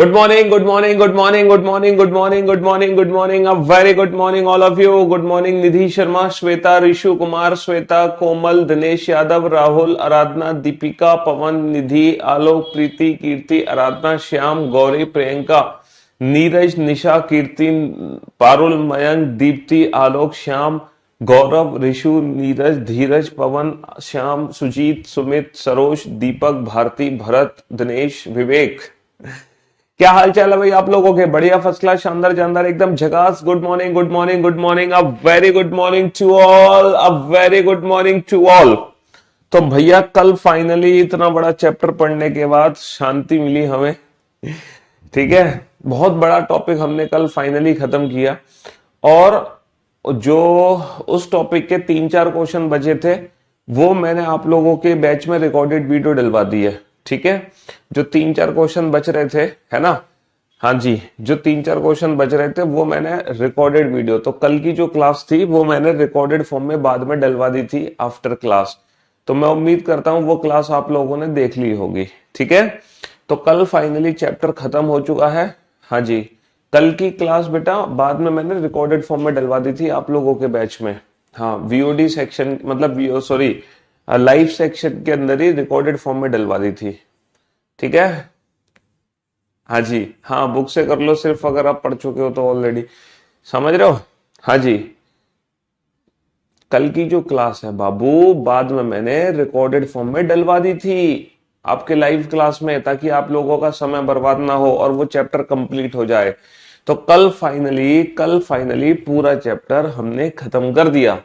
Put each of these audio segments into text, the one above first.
Good morning, good morning, good morning, good morning, good morning, good morning, good morning. A very good morning, all of you. Good morning, Nidhi Sharma, Shweta, Rishu Kumar, Shweta, Komal, Dinesh Yadav, Rahul, Aradhana, Deepika, Pawan, Nidhi, Alok, Preeti, Kirti, Aradhana, Shyam, Gauri, Priyanka, Neeraj, निशा, कीर्ति, पारुल, मयंक, दीप्ति, आलोक, श्याम, गौरव, ऋषु, नीरज, धीरज, पवन, श्याम, सुजीत, सुमित, सरोज, दीपक, भारती, भरत, दिनेश, विवेक। क्या हाल चाल है भाई आप लोगों के? बढ़िया, first class, शानदार जानदार, एकदम झकास। Good morning, good morning, good morning, a very good morning to all, a very good morning to all. तो भैया कल फाइनली इतना बड़ा चैप्टर पढ़ने के बाद शांति मिली हमें, ठीक है। बहुत बड़ा टॉपिक हमने कल फाइनली खत्म किया और जो उस टॉपिक के 3-4 क्वेश्चन बचे थे वो मैंने आप लोगों के बैच में रिकॉर्डेड वीडियो डलवा दी है, ठीक है। जो 3-4 क्वेश्चन बच रहे थे, है ना, हाँ जी, जो 3-4 क्वेश्चन बच रहे थे वो मैंने रिकॉर्डेड वीडियो, तो कल की जो क्लास थी वो मैंने रिकॉर्डेड फॉर्म में बाद में डलवा दी थी आफ्टर क्लास। तो मैं उम्मीद करता हूं वो क्लास आप लोगों ने देख ली होगी, ठीक है। तो कल फाइनली चैप्टर खत्म हो चुका है, हाँ जी। कल की क्लास बेटा बाद में मैंने रिकॉर्डेड फॉर्म में डलवा दी थी आप लोगों के बैच में, हाँ, वीओडी सेक्शन मतलब सॉरी लाइव सेक्शन के अंदर ही रिकॉर्डेड फॉर्म में डलवा दी थी, ठीक है। हाँ जी, हाँ, बुक से कर लो सिर्फ अगर आप पढ़ चुके हो तो ऑलरेडी, समझ रहे हो। हाँ जी, कल की जो क्लास है बाबू बाद में मैंने रिकॉर्डेड फॉर्म में डलवा दी थी आपके लाइव क्लास में, ताकि आप लोगों का समय बर्बाद ना हो और वो चैप्टर कंप्लीट हो जाए। तो कल फाइनली पूरा चैप्टर हमने खत्म कर दिया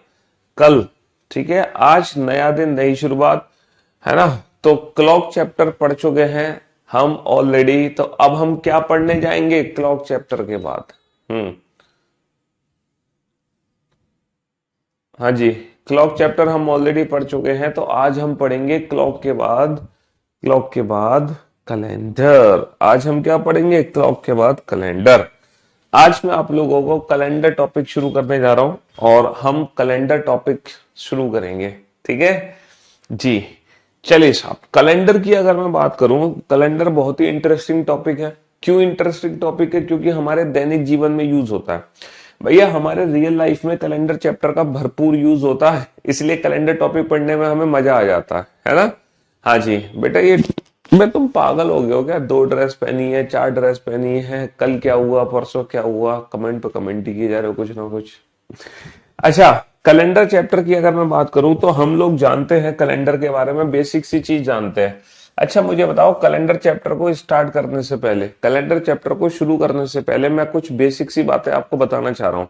कल, ठीक है। आज नया दिन, नई शुरुआत, है ना। तो क्लॉक चैप्टर पढ़ चुके हैं हम ऑलरेडी, तो अब हम क्या पढ़ने जाएंगे क्लॉक चैप्टर के बाद? हाँ जी, क्लॉक चैप्टर हम ऑलरेडी पढ़ चुके हैं, तो आज हम पढ़ेंगे क्लॉक के बाद कैलेंडर। आज हम क्या पढ़ेंगे? क्लॉक के बाद कैलेंडर। आज मैं आप लोगों को कैलेंडर टॉपिक शुरू करने जा रहा हूं और हम कैलेंडर टॉपिक शुरू करेंगे, ठीक है जी। चलिए साहब, कैलेंडर की अगर मैं बात करूं, कैलेंडर बहुत ही इंटरेस्टिंग टॉपिक है। क्यों इंटरेस्टिंग टॉपिक है? क्योंकि हमारे दैनिक जीवन में यूज होता है भैया, हमारे रियल लाइफ में कैलेंडर चैप्टर का भरपूर यूज होता है, इसलिए कैलेंडर टॉपिक पढ़ने में हमें मजा आ जाता है ना। हाँ जी बेटा, ये मैं तुम पागल हो गए हो क्या? 2 ड्रेस पहनी है, 4 ड्रेस पहनी है, कल क्या हुआ, परसों क्या हुआ, कमेंट पे कमेंट ही किए जा रहे हो कुछ ना कुछ। अच्छा, कैलेंडर चैप्टर की अगर मैं बात करूं तो हम लोग जानते हैं कैलेंडर के बारे में, बेसिक सी चीज जानते हैं। अच्छा मुझे बताओ, कैलेंडर चैप्टर को स्टार्ट करने से पहले, कैलेंडर चैप्टर को शुरू करने से पहले मैं कुछ बेसिक सी बातें आपको बताना चाह रहा हूँ।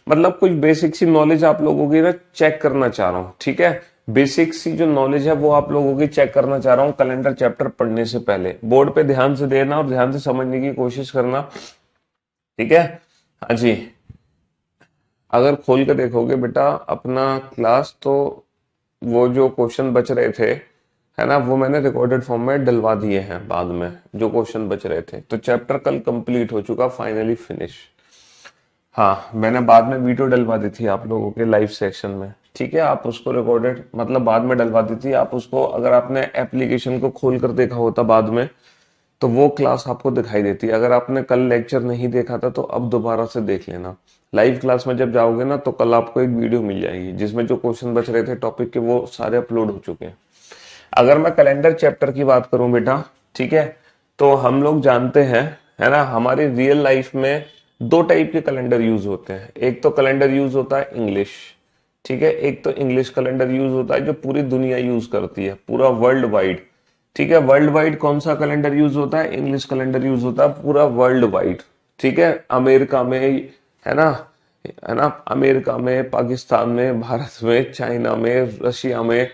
मतलब कुछ बेसिक सी नॉलेज आप लोगों की ना चेक करना चाह रहा हूँ, ठीक है। बेसिक सी जो नॉलेज है वो आप लोगों की चेक करना चाह रहा हूँ कैलेंडर चैप्टर पढ़ने से पहले। बोर्ड पे ध्यान से देना और ध्यान से समझने की कोशिश करना, ठीक है। हाँ जी, अगर खोल के देखोगे बेटा अपना क्लास, तो वो जो क्वेश्चन बच रहे थे, है ना, वो मैंने रिकॉर्डेड फॉर्म में डलवा दिए हैं बाद में, जो क्वेश्चन बच रहे थे। तो चैप्टर कल कंप्लीट हो चुका, फाइनली फिनिश। हाँ, मैंने बाद में वीडियो डलवा दी थी आप लोगों के लाइव सेक्शन में, ठीक है। आप उसको रिकॉर्डेड मतलब बाद में डलवा दी थी, आप उसको अगर आपने एप्लीकेशन को खोल कर देखा होता बाद में, तो वो क्लास आपको दिखाई देती। अगर आपने कल लेक्चर नहीं देखा था तो अब दोबारा से देख लेना। लाइव क्लास में जब जाओगे ना तो कल आपको एक वीडियो मिल जाएगी जिसमें जो क्वेश्चन बच रहे थे टॉपिक के वो सारे अपलोड हो चुके हैं। अगर मैं कैलेंडर चैप्टर की बात करूं बेटा, ठीक है, तो हम लोग जानते हैं, है ना, हमारी रियल लाइफ में 2 टाइप के कैलेंडर यूज होते हैं। एक तो कैलेंडर यूज होता है इंग्लिश, ठीक है। एक तो इंग्लिश कैलेंडर यूज होता है जो पूरी दुनिया यूज करती है, पूरा वर्ल्ड वाइड, ठीक है। वर्ल्ड वाइड कौन सा कैलेंडर यूज होता है? इंग्लिश कैलेंडर यूज होता है पूरा वर्ल्ड वाइड, ठीक है। अमेरिका में, है ना, अमेरिका में, पाकिस्तान में, भारत में, चाइना में, रशिया में,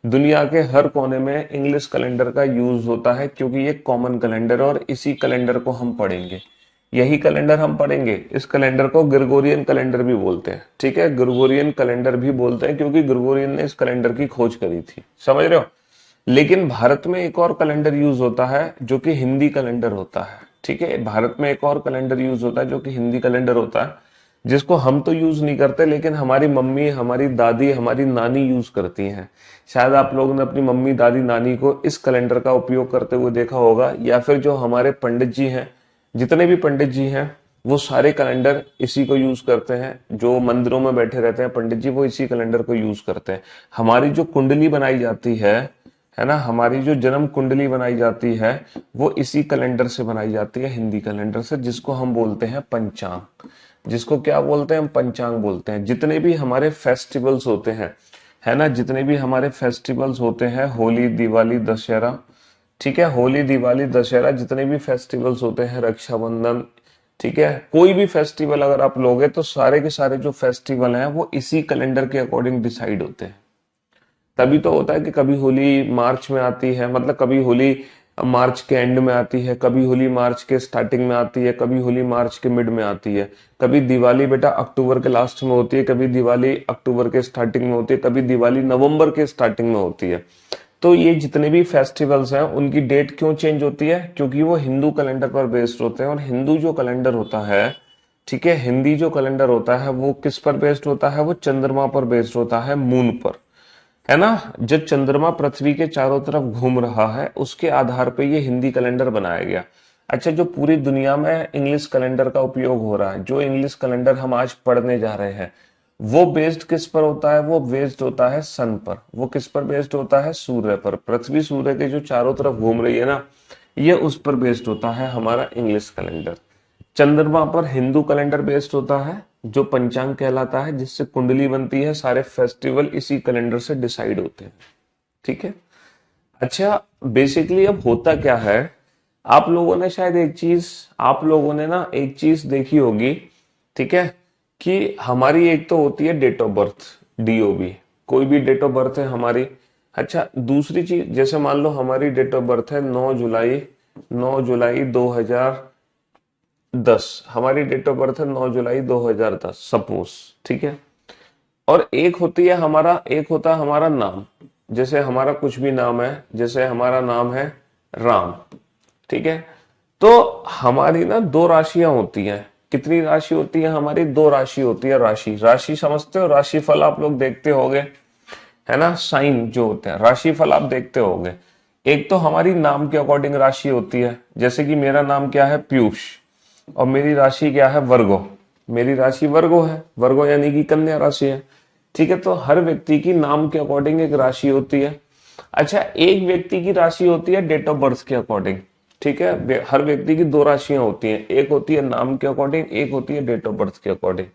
दुनिया के हर कोने में इंग्लिश कैलेंडर का यूज होता है, क्योंकि ये कॉमन कैलेंडर है और इसी कैलेंडर को हम पढ़ेंगे। यही कैलेंडर हम पढ़ेंगे। इस कैलेंडर को ग्रेगोरियन कैलेंडर भी बोलते हैं, ठीक है। ग्रेगोरियन कैलेंडर भी बोलते हैं क्योंकि ग्रेगोरियन ने इस कैलेंडर की खोज करी थी, समझ रहे हो। लेकिन भारत में एक और कैलेंडर यूज होता है जो कि हिंदी कैलेंडर होता है, ठीक है। भारत में एक और कैलेंडर यूज होता है जो कि हिंदी कैलेंडर होता है, जिसको हम तो यूज नहीं करते लेकिन हमारी मम्मी, हमारी दादी, हमारी नानी यूज करती हैं। शायद आप लोगों ने अपनी मम्मी, दादी, नानी को इस कैलेंडर का उपयोग करते हुए देखा होगा, या फिर जो हमारे पंडित जी हैं जितने भी पंडित जी हैं वो सारे कैलेंडर इसी को यूज करते हैं। जो मंदिरों में बैठे रहते हैं पंडित जी वो इसी कैलेंडर को यूज करते हैं। हमारी जो कुंडली बनाई जाती है ना, हमारी जो जन्म कुंडली बनाई जाती है वो इसी कैलेंडर से बनाई जाती है, हिंदी कैलेंडर से, जिसको हम बोलते हैं पंचांग। जिसको क्या बोलते हैं, हम पंचांग बोलते हैं। जितने भी हमारे फेस्टिवल्स होते हैं, है ना, जितने भी हमारे फेस्टिवल्स होते हैं, होली, दिवाली, दशहरा, ठीक है, होली, दिवाली, दशहरा, जितने भी फेस्टिवल्स होते हैं, रक्षाबंधन, ठीक है, कोई भी फेस्टिवल अगर आप लोगे तो सारे के सारे जो फेस्टिवल हैं वो इसी कैलेंडर के अकॉर्डिंग डिसाइड होते हैं। तभी तो होता है कि कभी होली मार्च में आती है, मतलब कभी होली मार्च के एंड में आती है, कभी होली मार्च के स्टार्टिंग में आती है, कभी होली मार्च के मिड में आती है, कभी दिवाली बेटा अक्टूबर के लास्ट में होती है, कभी दिवाली अक्टूबर के स्टार्टिंग में होती है, कभी दिवाली नवंबर के स्टार्टिंग में होती है। तो ये जितने भी फेस्टिवल्स हैं उनकी डेट क्यों चेंज होती है, क्योंकि वो हिंदू कैलेंडर पर बेस्ड होते हैं। और हिंदू जो कैलेंडर होता है, ठीक है, हिंदी जो कैलेंडर होता है वो किस पर बेस्ड होता है, वो चंद्रमा पर बेस्ड होता है, मून पर, है ना। जब चंद्रमा पृथ्वी के चारों तरफ घूम रहा है उसके आधार पे ये हिंदी कैलेंडर बनाया गया। अच्छा, जो पूरी दुनिया में इंग्लिश कैलेंडर का उपयोग हो रहा है, जो इंग्लिश कैलेंडर हम आज पढ़ने जा रहे हैं, वो बेस्ड किस पर होता है, वो बेस्ड होता है सन पर। वो किस पर बेस्ड होता है, सूर्य पर। पृथ्वी सूर्य के जो चारों तरफ घूम रही है ना, ये उस पर बेस्ड होता है हमारा इंग्लिश कैलेंडर। चंद्रमा पर हिंदू कैलेंडर बेस्ड होता है जो पंचांग कहलाता है, जिससे कुंडली बनती है। सारे फेस्टिवल इसी कैलेंडर से डिसाइड होते हैं, ठीक है। अच्छा, बेसिकली अब होता क्या है, आप लोगों ने शायद एक चीज, आप लोगों ने ना एक चीज देखी होगी, ठीक है, कि हमारी एक तो होती है डेट ऑफ बर्थ, डीओबी, कोई भी डेट ऑफ बर्थ है हमारी। अच्छा, दूसरी चीज, जैसे मान लो हमारी डेट ऑफ बर्थ है 9 जुलाई, 9 जुलाई 2010, हमारी डेट ऑफ बर्थ है 9 जुलाई 2010 सपोज, ठीक है। और एक होती है हमारा, एक होता है हमारा नाम। जैसे हमारा कुछ भी नाम है, जैसे हमारा नाम है राम, ठीक है। तो हमारी ना दो राशियां होती हैं। कितनी राशि होती है हमारी, दो राशि होती है। राशि, राशि समझते हो, राशि फल आप लोग देखते होगे, है ना, साइन जो होते हैं, राशि फल आप देखते होगे। एक तो हमारी नाम के अकॉर्डिंग राशि होती है, जैसे कि मेरा नाम क्या है, पीयूष, और मेरी राशि क्या है, वर्गो। मेरी राशि वर्गो है, वर्गो यानी कि कन्या राशि है, ठीक है। तो हर व्यक्ति की नाम के अकॉर्डिंग एक राशि होती है। अच्छा, एक व्यक्ति की राशि होती है डेट ऑफ बर्थ के अकॉर्डिंग, ठीक है। हर व्यक्ति की दो राशियां होती हैं, एक होती है नाम के अकॉर्डिंग, एक होती है डेट ऑफ बर्थ के अकॉर्डिंग,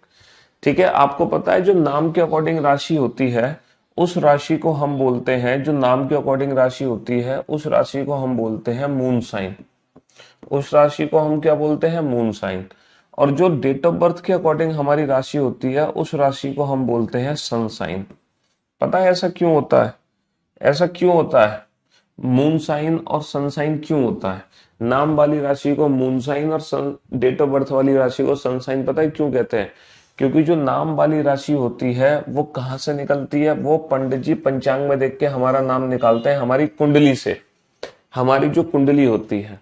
ठीक है। आपको पता है जो नाम के अकॉर्डिंग राशि होती है उस राशि को हम बोलते हैं, जो नाम के अकॉर्डिंग राशि होती है उस राशि को हम बोलते हैं मून साइन। उस राशि को हम क्या बोलते हैं, मून साइन। और जो डेट ऑफ बर्थ के अकॉर्डिंग हमारी राशि होती है उस राशि को हम बोलते हैं सन साइन। पता है ऐसा क्यों होता है, ऐसा क्यों होता है, मून साइन और सन साइन क्यों होता है। नाम वाली राशि को मून साइन और सन, डेट ऑफ बर्थ वाली राशि को सन साइन। पता है क्यों कहते हैं, क्योंकि जो नाम वाली राशि होती है वो कहाँ से निकलती है, वो पंडित जी पंचांग में देख के हमारा नाम निकालते हैं, हमारी कुंडली से। हमारी जो कुंडली होती है,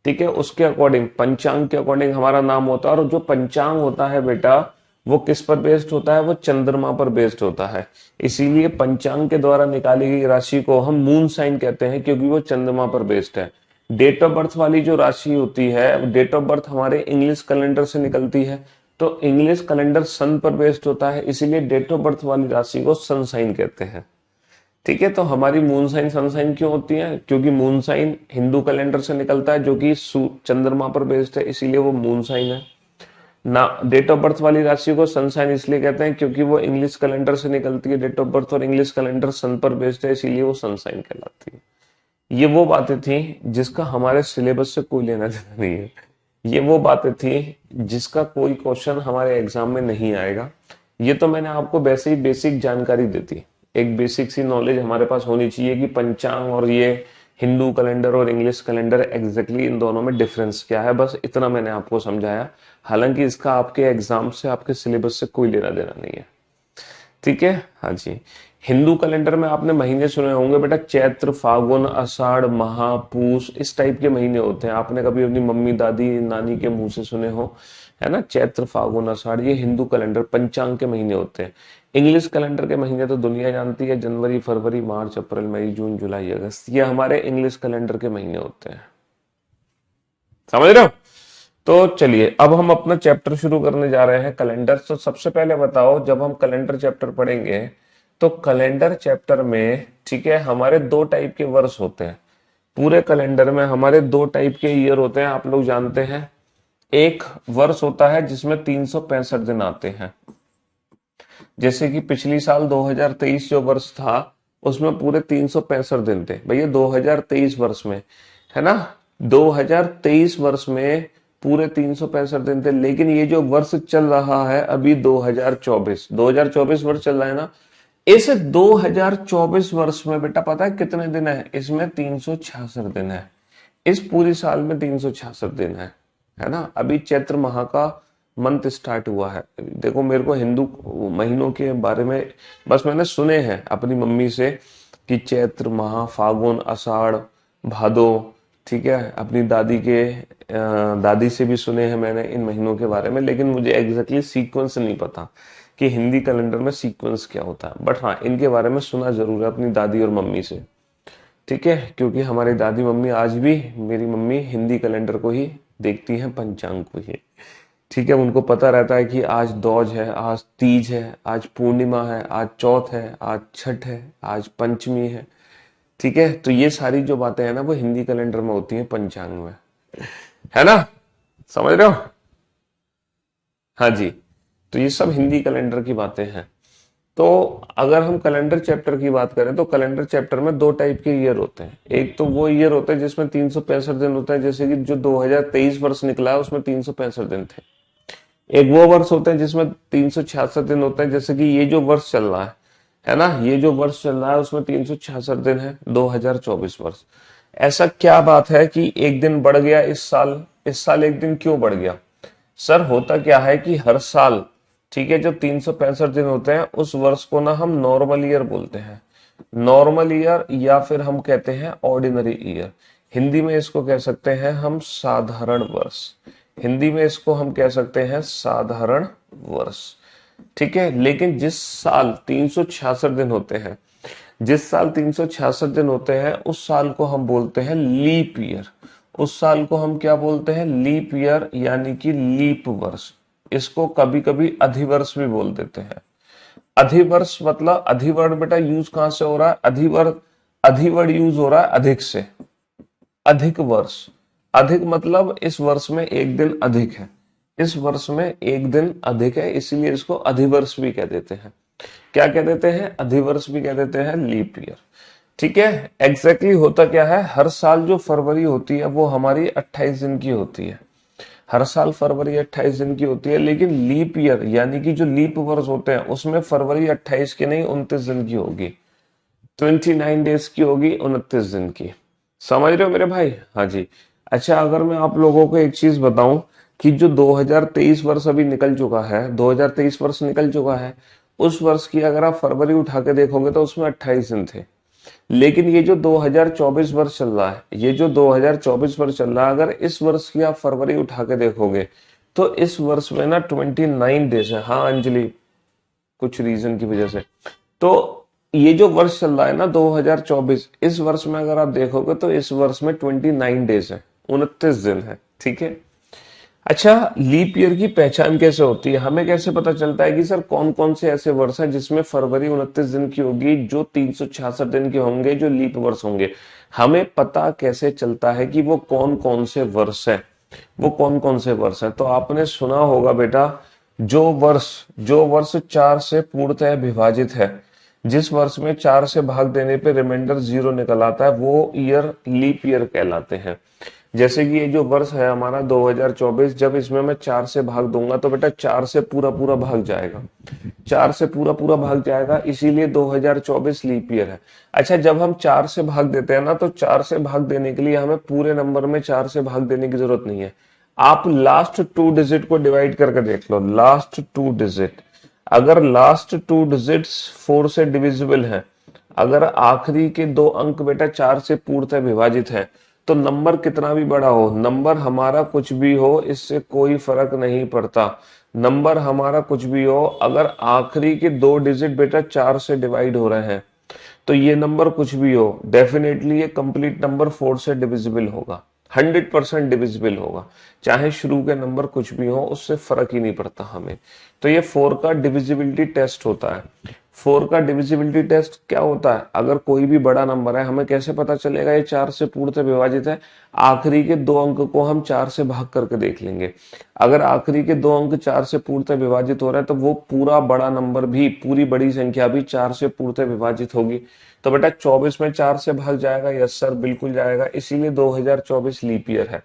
ठीक है, उसके अकॉर्डिंग, पंचांग के अकॉर्डिंग हमारा नाम होता है। और जो पंचांग होता है बेटा वो किस पर बेस्ड होता है, वो चंद्रमा पर बेस्ड होता है। इसीलिए पंचांग के द्वारा निकाली गई राशि को हम मून साइन कहते हैं, क्योंकि वो चंद्रमा पर बेस्ड है। डेट ऑफ बर्थ वाली जो राशि होती है, डेट ऑफ बर्थ हमारे इंग्लिश कैलेंडर से निकलती है, तो इंग्लिश कैलेंडर सन पर बेस्ड होता है, इसीलिए डेट ऑफ बर्थ वाली राशि को सन साइन कहते हैं, ठीक है। तो हमारी मून साइन सन साइन क्यों होती है, क्योंकि मून साइन हिंदू कैलेंडर से निकलता है जो कि चंद्रमा पर बेस्ड है, इसीलिए वो मून साइन है ना। डेट ऑफ बर्थ वाली राशि को सन साइन इसलिए कहते हैं क्योंकि वो इंग्लिश कैलेंडर से निकलती है डेट ऑफ बर्थ, और इंग्लिश कैलेंडर सन पर बेस्ड है, इसीलिए वो सन साइन कहलाती है। ये वो बातें थी जिसका हमारे सिलेबस से कोई लेना देना नहीं है। ये वो बातें थी जिसका कोई क्वेश्चन हमारे एग्जाम में नहीं आएगा। ये तो मैंने आपको वैसे ही बेसिक जानकारी देती, एक बेसिक सी नॉलेज हमारे पास होनी चाहिए कि पंचांग और ये हिंदू कैलेंडर और इंग्लिश कैलेंडर एग्जैक्टली इन दोनों में डिफरेंस क्या है, बस इतना मैंने आपको समझाया। हालांकि इसका आपके एग्जाम से, आपके सिलेबस से कोई लेना देना नहीं है, ठीक है। हाँ जी, हिंदू कैलेंडर में आपने महीने सुने होंगे बेटा, चैत्र, फागुन, आषाढ़, महा, पूस, इस टाइप के महीने होते हैं। आपने कभी अपनी मम्मी, दादी, नानी के मुंह से सुने हो, है ना, चैत्र, फागुन, आषाढ़, ये हिंदू कैलेंडर पंचांग के महीने होते हैं। इंग्लिश कैलेंडर के महीने तो दुनिया जानती है, जनवरी, फरवरी, मार्च, अप्रैल, मई, जून, जुलाई, अगस्त, ये हमारे इंग्लिश कैलेंडर के महीने होते हैं। समझ रहे हो, तो चलिए अब हम अपना चैप्टर शुरू करने जा रहे हैं कैलेंडर। तो सबसे पहले बताओ, जब हम कैलेंडर चैप्टर पढ़ेंगे तो कैलेंडर चैप्टर में, ठीक है, हमारे दो टाइप के वर्ष होते हैं। पूरे कैलेंडर में हमारे दो टाइप के ईयर होते हैं, आप लोग जानते हैं। एक वर्ष होता है जिसमें 365 दिन आते हैं, जैसे कि पिछली साल 2023 जो वर्ष था उसमें पूरे 365 दिन थे भैया, 2023 वर्ष में, है ना। 2023 वर्ष में पूरे 365 दिन थे। लेकिन ये जो वर्ष चल रहा है अभी 2024 वर्ष चल रहा है ना, इस 2024 वर्ष में बेटा पता है कितने दिन है? इसमें 366 दिन है। इस पूरी साल में 366 दिन है ना। अभी चैत्र माह का मंथ स्टार्ट हुआ है। देखो मेरे को हिंदू महीनों के बारे में बस मैंने सुने हैं अपनी मम्मी से कि चैत्र माह, फागुन, आषाढ़, भादो, ठीक है। अपनी दादी से भी सुने हैं मैंने इन महीनों के बारे में, लेकिन मुझे एग्जैक्टली सीक्वेंस नहीं पता कि हिंदी कैलेंडर में सीक्वेंस क्या होता है। बट हाँ, इनके बारे में सुना जरूर है अपनी दादी और मम्मी से, ठीक है। क्योंकि हमारी दादी मम्मी आज भी, मेरी मम्मी हिंदी कैलेंडर को ही देखती हैं, पंचांग को ही, ठीक है। उनको पता रहता है कि आज दौज है, आज तीज है, आज पूर्णिमा है, आज चौथ है, आज छठ है, आज पंचमी है, ठीक है। तो ये सारी जो बातें हैं ना वो हिंदी कैलेंडर में होती हैं, पंचांग में, है ना। समझ रहे हो? हाँ जी। तो ये सब हिंदी कैलेंडर की बातें हैं। तो अगर हम कैलेंडर चैप्टर की बात करें तो कैलेंडर चैप्टर में दो टाइप के ईयर होते हैं। एक तो वो ईयर होता है जिसमें 365 दिन होते हैं, जैसे कि जो 2023 वर्ष निकला है उसमें 365 दिन थे। एक वो वर्ष होते हैं जिसमें 366 दिन होते हैं, जैसे कि ये जो वर्ष चल रहा है ना, ये जो वर्ष चल रहा है उसमें 366 दिन है, 2024 वर्ष। ऐसा क्या बात है कि एक दिन बढ़ गया इस साल एक दिन क्यों बढ़ गया? सर होता क्या है कि हर साल, ठीक है, जो 365 दिन होते हैं उस वर्ष को ना हम नॉर्मल ईयर बोलते हैं। नॉर्मल ईयर या फिर हम कहते हैं ऑर्डिनरी ईयर। हिंदी में इसको कह सकते हैं हम साधारण वर्ष। हिंदी में इसको हम कह सकते हैं साधारण वर्ष, ठीक है। लेकिन जिस साल 366 दिन होते हैं, जिस साल 366 दिन होते हैं उस साल को हम बोलते हैं लीप ईयर। उस साल को हम क्या बोलते हैं? लीप ईयर, यानी कि लीप वर्ष। इसको कभी कभी अधिवर्ष भी बोल देते हैं। अधिवर्ष मतलब, अधिवर्ष बेटा यूज कहां से हो रहा है? अधिवर्ष यूज हो रहा है अधिक से। अधिक वर्ष, अधिक मतलब इस वर्ष में एक दिन अधिक है, इस वर्ष में एक दिन अधिक है, इसीलिए इसको अधिवर्ष भी कह देते हैं। क्या कह देते हैं? अधिवर्ष भी कह देते हैं, लीप ईयर, ठीक है। एग्जैक्टली होता क्या है, हर साल जो फरवरी होती है वो हमारी 28 दिन की होती है। हर साल फरवरी 28 दिन की होती है, लेकिन लीप ईयर यानी कि जो लीप वर्ष होते हैं उसमें फरवरी 28 की नहीं 29 दिन की होगी, 29 डेज की होगी, 29 दिन की। समझ रहे हो मेरे भाई? हाँ जी। अच्छा, अगर मैं आप लोगों को एक चीज बताऊं कि जो 2023 वर्ष अभी निकल चुका है, 2023 वर्ष निकल चुका है, उस वर्ष की अगर आप फरवरी उठा के देखोगे तो उसमें 28 दिन थे। लेकिन ये जो 2024 वर्ष चल रहा है, ये जो 2024 वर्ष चल रहा है, अगर इस वर्ष की आप फरवरी उठा के देखोगे तो इस वर्ष में ना 29 डेज है। हाँ अंजलि, कुछ रीजन की वजह से। तो ये जो वर्ष चल रहा है ना 2024, इस वर्ष में अगर आप देखोगे तो इस वर्ष में 29 डेज है, 29 दिन है, ठीक है। अच्छा, लीप ईयर की पहचान कैसे होती है? हमें कैसे पता चलता है कि सर कौन कौन से ऐसे वर्ष हैं जिसमें फरवरी 29 दिन की होगी, जो 366 दिन के होंगे, जो लीप वर्ष होंगे? हमें पता कैसे चलता है कि वो कौन कौन से वर्ष है? वो कौन कौन से वर्ष है? तो आपने सुना होगा बेटा, जो वर्ष 4 से पूर्णतः विभाजित है, जिस वर्ष में 4 से भाग देने पे रिमाइंडर 0 निकल आता है, वो ईयर लीप ईयर कहलाते हैं। जैसे कि ये जो वर्ष है हमारा 2024, जब इसमें मैं 4 से भाग दूंगा तो बेटा 4 से पूरा पूरा भाग जाएगा, 4 से पूरा पूरा भाग जाएगा, इसीलिए 2024 लीप ईयर है। अच्छा, जब हम 4 से भाग देते हैं ना, तो 4 से भाग देने के लिए हमें पूरे नंबर में 4 से भाग देने की जरूरत नहीं है। आप लास्ट 2 डिजिट को डिवाइड करके देख लो, लास्ट 2 डिजिट। अगर लास्ट 2 डिजिट्स 4 से डिविजिबल है, अगर आखिरी के 2 अंक बेटा 4 से पूर्णतः विभाजित है, तो नंबर कितना भी बड़ा हो, नंबर हमारा कुछ भी हो, इससे कोई फर्क नहीं पड़ता। नंबर हमारा कुछ भी हो, अगर आखिरी के 2 डिजिट बेटा 4 से डिवाइड हो रहे हैं, तो ये नंबर कुछ भी हो, डेफिनेटली ये कंप्लीट नंबर 4 से डिविजिबल होगा। 100% डिविजिबल होगा, चाहे शुरू के नंबर कुछ भी हो, उससे फर्क ही नहीं पड़ता हमें। तो ये 4 का डिविजिबिलिटी टेस्ट होता है। 4 का डिविजिबिलिटी टेस्ट क्या होता है, अगर कोई भी बड़ा नंबर है, हमें कैसे पता चलेगा ये 4 से पूर्णतः विभाजित है? आखिरी के 2 अंक को हम 4 से भाग करके देख लेंगे। अगर आखिरी के 2 अंक 4 से पूर्णतः विभाजित हो रहे हैं, तो वो पूरा बड़ा नंबर भी, पूरी बड़ी संख्या भी 4 से पूर्णतः विभाजित होगी। तो बेटा 24 में 4 से भाग जाएगा? यस सर, बिल्कुल जाएगा, इसीलिए 2024 लीप ईयर है।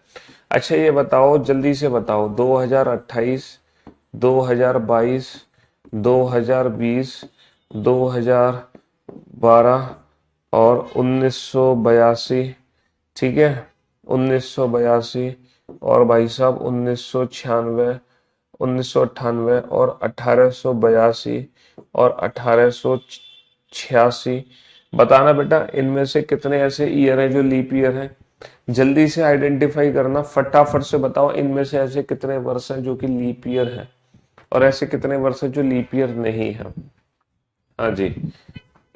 अच्छा ये बताओ, जल्दी से बताओ, 2028, 2022, 2020, 2012 और 1982, ठीक है, 1982 और भाई साहब 1996, 1998 और 1882 और 1886। बताना बेटा इनमें से कितने ऐसे ईयर हैं जो लीप ईयर हैं? जल्दी से आइडेंटिफाई करना, फटाफट से बताओ इनमें से ऐसे कितने वर्ष हैं जो कि लीप ईयर हैं और ऐसे कितने वर्ष हैं जो लीप ईयर नहीं है। हाँ जी,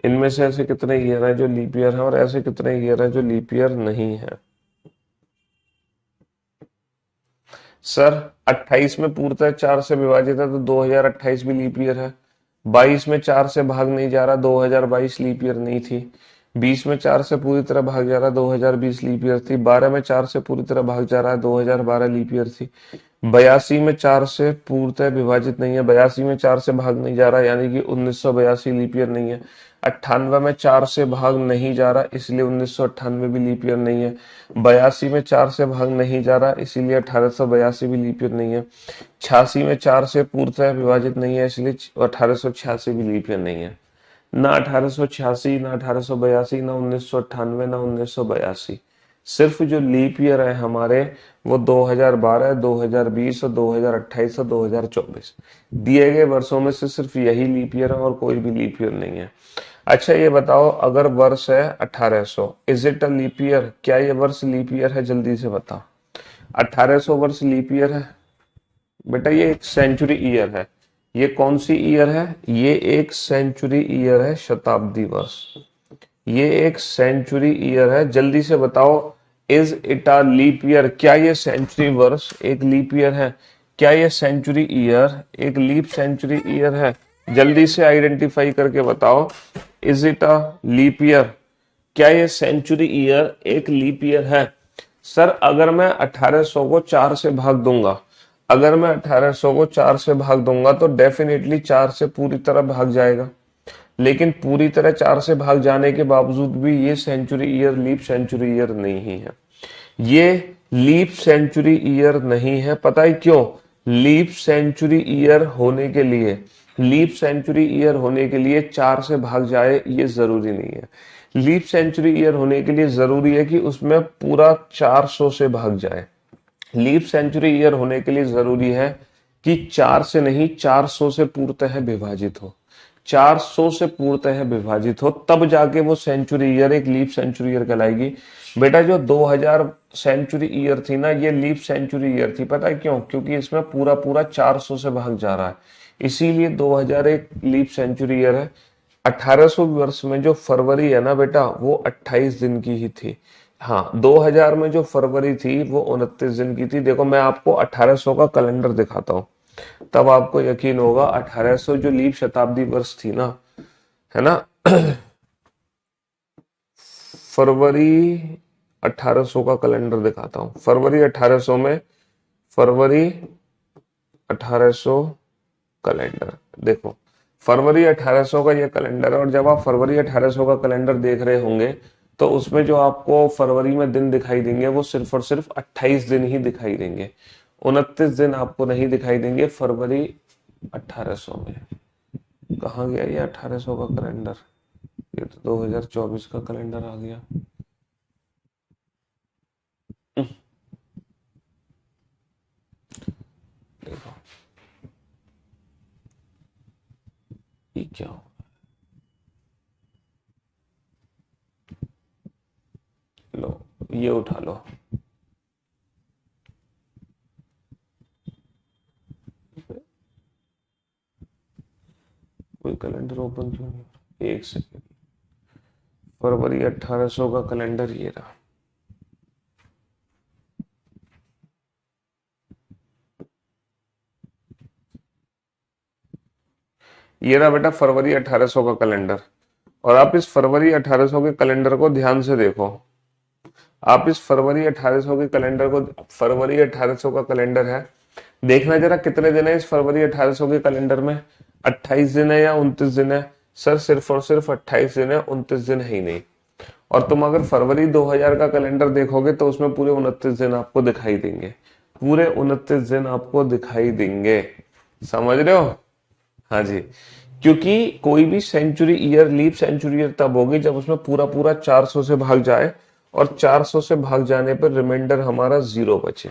इनमें से ऐसे कितने ईयर हैं जो लीप ईयर है और ऐसे कितने ईयर हैं जो लीप ईयर नहीं है? सर 28 में पूर्णतः 4 से विभाजित है, तो 2028 भी लीप ईयर है। 22 में 4 से भाग नहीं जा रहा, 2022 लीप ईयर नहीं थी। 20 में 4 से पूरी तरह भाग जा रहा, 2020 लीप ईयर थी। 12 में 4 से पूरी तरह भाग जा रहा है, 2012 लीप ईयर थी। 82 में 4 से पूर्णतः विभाजित नहीं है, 82 में 4 से भाग नहीं जा रहा, यानी कि 1982 लीप ईयर नहीं है। 98 में 4 से भाग नहीं जा रहा, इसलिए 1998 भी लीप ईयर नहीं है। 82 में 4 से भाग नहीं जा रहा, इसीलिए 1882 भी लीप ईयर नहीं है। 86 में 4 से पूर्णतः विभाजित नहीं है, इसलिए 1886 भी लीप ईयर नहीं है। ना 1886, ना 1882, ना 1998, ना 1982। सिर्फ जो लीप ईयर है हमारे, वो 2012, 2020 और 2028 और 2024। दिए गए वर्षों में से सिर्फ यही लीप ईयर है और कोई भी लीप ईयर नहीं है। अच्छा ये बताओ, अगर वर्ष है 1800, is it a leap year? क्या ये वर्ष लीप ईयर है? जल्दी से बताओ। 1800 वर्ष लीप ईयर है? बेटा ये एक सेंचुरी ईयर है। ये कौन सी ईयर है? ये एक सेंचुरी ईयर है, शताब्दी वर्ष। ये एक सेंचुरी ईयर है, जल्दी से बताओ, is it a leap year? क्या ये सेंचुरी वर्ष एक लीप ईयर है? क्या ये सेंचुरी ईयर एक लीप सेंचुरी ईयर है? जल्दी से आइडेंटिफाई करके बताओ, is it a leap year? क्या ये सेंचुरी ईयर एक लीप ईयर है? सर अगर मैं 1800 को 4 से भाग दूंगा, अगर मैं 1800 को 4 से भाग दूंगा तो डेफिनेटली 4 से पूरी तरह भाग जाएगा। लेकिन पूरी तरह 4 से भाग जाने के बावजूद भी ये century year leap century year नहीं है। ये लीप सेंचुरी ईयर नहीं है, पता है क्यों? लीप सेंचुरी ईयर होने के लिए, लीप सेंचुरी ईयर होने के लिए 4 से भाग जाए ये जरूरी नहीं है। लीप सेंचुरी ईयर होने के लिए जरूरी है कि उसमें पूरा 400 से भाग जाए। लीप सेंचुरी ईयर होने के लिए जरूरी है कि 4 से नहीं, 400 से पूर्णतः विभाजित हो। 400 से पूर्णतः विभाजित हो, तब जाके वो सेंचुरी ईयर एक लीप सेंचुरी ईयर कहलाएगी। बेटा जो 2000 सेंचुरी ईयर थी ना, ये लीप सेंचुरी ईयर थी, पता है क्यों? क्योंकि इसमें पूरा पूरा 400 से भाग जा रहा है, इसीलिए 2001 लीप सेंचुरी ईयर है। 1800 वर्ष में जो फरवरी है ना बेटा, वो 28 दिन की ही थी। हाँ, 2000 में जो फरवरी थी वो 29 दिन की थी। देखो मैं आपको 1800 का कैलेंडर दिखाता हूँ, तब आपको यकीन होगा। 1800 जो लीप शताब्दी वर्ष थी ना, है ना, फरवरी 1800 का कैलेंडर दिखाता हूँ। फरवरी 1800 में, फरवरी 1800 कैलेंडर देखो, फरवरी 1800 का ये कैलेंडर है। और जब आप फरवरी 1800 का कैलेंडर देख रहे होंगे, तो उसमें जो आपको फरवरी में दिन दिखाई देंगे वो सिर्फ और सिर्फ 28 दिन ही दिखाई देंगे, 29 दिन आपको नहीं दिखाई देंगे फरवरी 1800 में। कहाँ गया ये 1800 का कैलेंडर? ये तो 2024 का कैलेंडर आ गया। देखो ये क्या हो, लो ये उठा लो। कोई कैलेंडर ओपन क्यों नहीं? एक सेकेंड, फरवरी 1800 का कैलेंडर ये रहा। ये रहा बेटा फरवरी 1800 का कैलेंडर। और आप इस फरवरी 1800 के कैलेंडर को ध्यान से देखो। आप इस फरवरी 1800 के कैलेंडर को, फरवरी 1800 का कैलेंडर है, देखना जरा कितने दिन है इस फरवरी 1800 के कैलेंडर में। 28 दिन है या 29 दिन है? सर सिर्फ और सिर्फ 28 दिन है, 29 दिन है ही नहीं। और तुम अगर फरवरी 2000 का कैलेंडर देखोगे तो उसमें पूरे 29 दिन आपको दिखाई देंगे, पूरे 29 दिन आपको दिखाई देंगे। समझ रहे हो? हाँ जी। क्योंकि कोई भी century year, leap century year तब होगी जब उसमें पूरा पूरा 400 से भाग जाए, और 400 से भाग जाने पर रिमाइंडर हमारा जीरो बचे,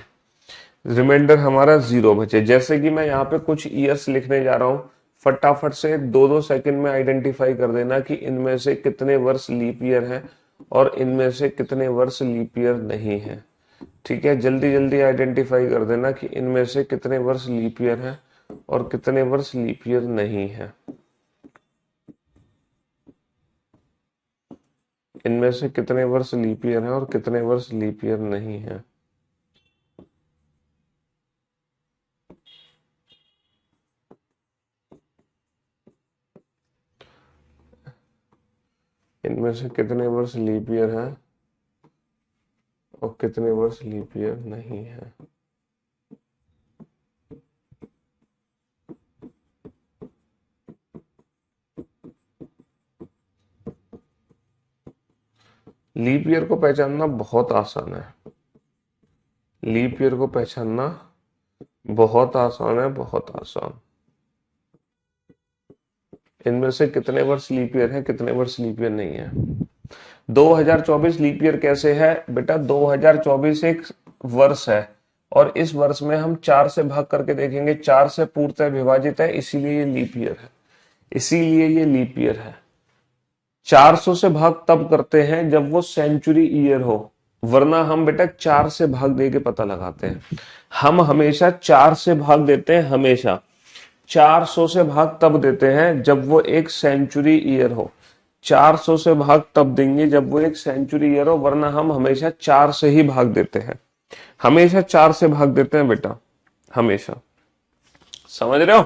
रिमाइंडर हमारा जीरो बचे। जैसे कि मैं यहाँ पे कुछ ईयर्स लिखने जा रहा हूँ, फटाफट से 2-2 सेकंड में आइडेंटिफाई कर देना कि इनमें से कितने वर्ष लीप ईयर है और इनमें से कितने वर्ष लीप ईयर नहीं है। ठीक है, जल्दी जल्दी आइडेंटिफाई कर देना कि इनमें से कितने वर्ष लीप ईयर है और कितने वर्ष लीप ईयर नहीं है। इनमें से कितने वर्ष लीप ईयर है और कितने वर्ष लीप ईयर नहीं है। इनमें से कितने वर्ष लीप ईयर है और कितने वर्ष लीप ईयर नहीं है। लीप ईयर को पहचानना बहुत आसान है, लीप ईयर को पहचानना बहुत आसान है, बहुत आसान। इनमें से कितने वर्ष लीप ईयर है, कितने वर्ष लीप ईयर नहीं है। 2024 लीप ईयर कैसे है बेटा? 2024 एक वर्ष है और इस वर्ष में हम 4 से भाग करके देखेंगे, 4 से पूर्णतः विभाजित है, इसीलिए ये लीप ईयर है, इसीलिए ये लीप ईयर है। 400 से भाग तब करते हैं जब वो सेंचुरी ईयर हो, वरना हम बेटा 4 से भाग दे के पता लगाते हैं। हम हमेशा 4 से भाग देते हैं, हमेशा 400 से भाग तब देते हैं जब वो एक सेंचुरी ईयर हो। 400 से भाग तब देंगे जब वो एक सेंचुरी ईयर हो, वरना हम हमेशा 4 से ही भाग देते हैं, हमेशा 4 से भाग देते हैं बेटा, हमेशा। समझ रहे हो?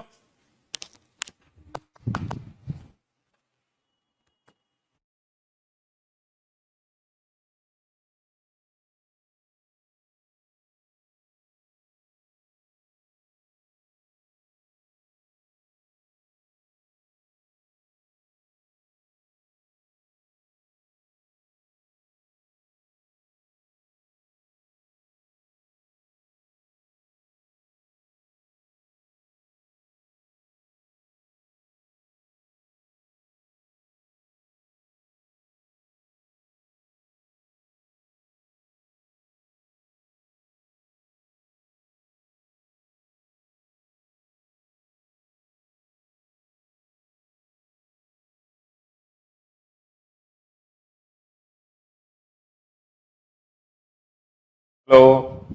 हेलो,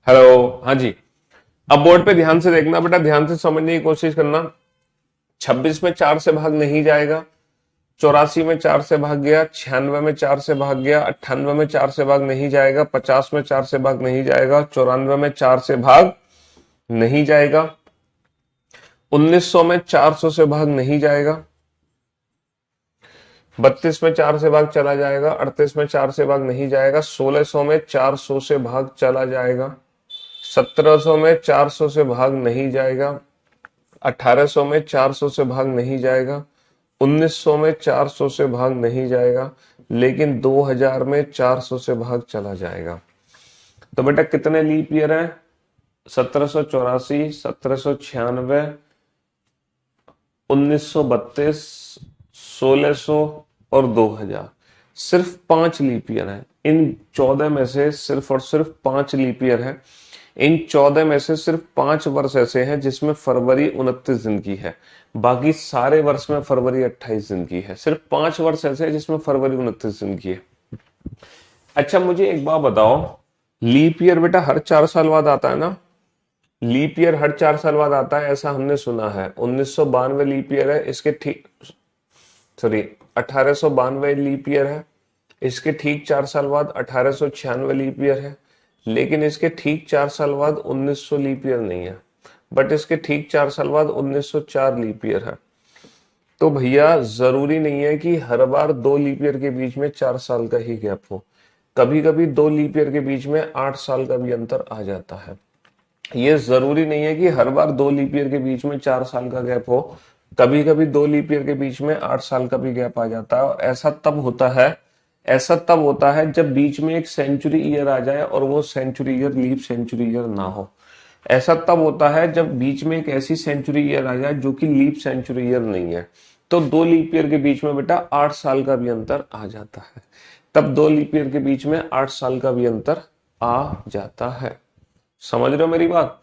हेलो, हाँ जी। अब बोर्ड पे ध्यान से देखना बेटा, ध्यान से समझने की कोशिश करना। 26 में 4 से भाग नहीं जाएगा, 84 में 4 से भाग गया, 96 में 4 से भाग गया, 98 में 4 से भाग नहीं जाएगा, 50 में 4 से भाग नहीं जाएगा, 94 में 4 से भाग नहीं जाएगा, 1900 में 400 से भाग नहीं जाएगा, 32 में 4 से भाग चला जाएगा, 38 में 4 से भाग नहीं जाएगा, 1600 में 400 से भाग चला जाएगा, 1700 में 400 से भाग नहीं जाएगा, 1800 में 400 से भाग नहीं जाएगा, 1900 में 400 से भाग नहीं जाएगा, लेकिन 2000 में 400 से भाग चला जाएगा। तो बेटा कितने लीप ईयर हैं? 1784, 1796, 1932, 1600 और 2000। सिर्फ 5 लीप ईयर है। इन 14 में से सिर्फ और सिर्फ 5 लीप ईयर है। इन 14 में से सिर्फ 5 वर्ष ऐसे हैं जिसमें फरवरी 29 दिन की है, बाकी सारे वर्ष में फरवरी 28 दिन की है। सिर्फ 5 वर्ष ऐसे हैं जिसमें फरवरी 29 दिन की है। अच्छा मुझे एक बात बताओ, लीप ईयर बेटा हर 4 साल बाद आता है ना? लीप ईयर हर 4 साल बाद आता है ऐसा हमने सुना है। 1992 लीप ईयर है, इसके ठीक, सॉरी 1892 लीप ईयर है, इसके ठीक 4 साल बाद 1896 लीप ईयर है, लेकिन इसके ठीक 4 साल बाद 1900 लीप ईयर नहीं है, बट इसके ठीक 4 साल बाद 1904 लीप ईयर है। तो भैया जरूरी नहीं है कि हर बार 2 लीप ईयर के बीच में 4 साल का ही गैप हो। कभी कभी 2 लीप ईयर के बीच में 8 साल का भी अंतर आ जाता है। ये जरूरी नहीं है कि हर बार 2 लीप ईयर के बीच में 4 साल का गैप हो। कभी कभी 2 लीप ईयर के बीच में 8 साल का भी गैप आ जाता है, और ऐसा तब होता है जब बीच में एक सेंचुरी ईयर आ जाए और वो century year leap century year ना हो। ऐसा तब होता है जब बीच में एक ऐसी सेंचुरी ईयर आ जाए जो कि लीप सेंचुरी ईयर नहीं है। तो 2 लीप ईयर के बीच में बेटा 8 साल का भी अंतर आ जाता है। तब 2 लीप ईयर के बीच में 8 साल का भी अंतर आ जाता है। समझ रहे हो मेरी बात?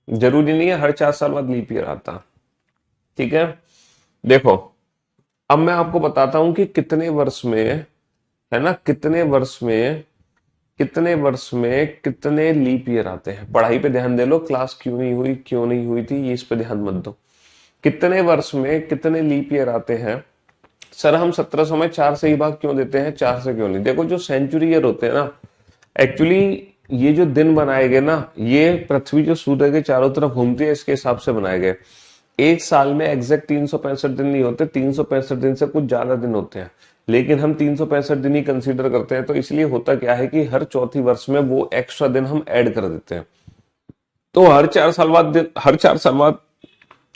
जरूरी नहीं है हर 4 साल बाद लीप ईयर आता। ठीक है, देखो अब मैं आपको बताता हूं कि कितने वर्ष में, है ना, कितने वर्ष में कितने लीप ईयर आते हैं। पढ़ाई पे ध्यान दे लो, क्लास क्यों नहीं हुई थी ये इस पे ध्यान मत दो। कितने वर्ष में कितने लीप ईयर आते हैं? सर हम 1700 में 4 से ही भाग क्यों देते हैं, 4 से क्यों नहीं? देखो जो सेंचुरी ईयर होते हैं ना, एक्चुअली ये जो दिन बनाए गए ना, ये पृथ्वी जो सूर्य के चारों तरफ घूमती है इसके हिसाब से बनाए गए। एक साल में एग्जैक्ट 365 दिन नहीं होते, 365 दिन से कुछ ज्यादा दिन होते हैं, लेकिन हम 365 दिन ही कंसीडर करते हैं। तो इसलिए होता क्या है कि हर चौथी वर्ष में वो एक्स्ट्रा दिन हम ऐड कर देते हैं। तो हर 4 साल बाद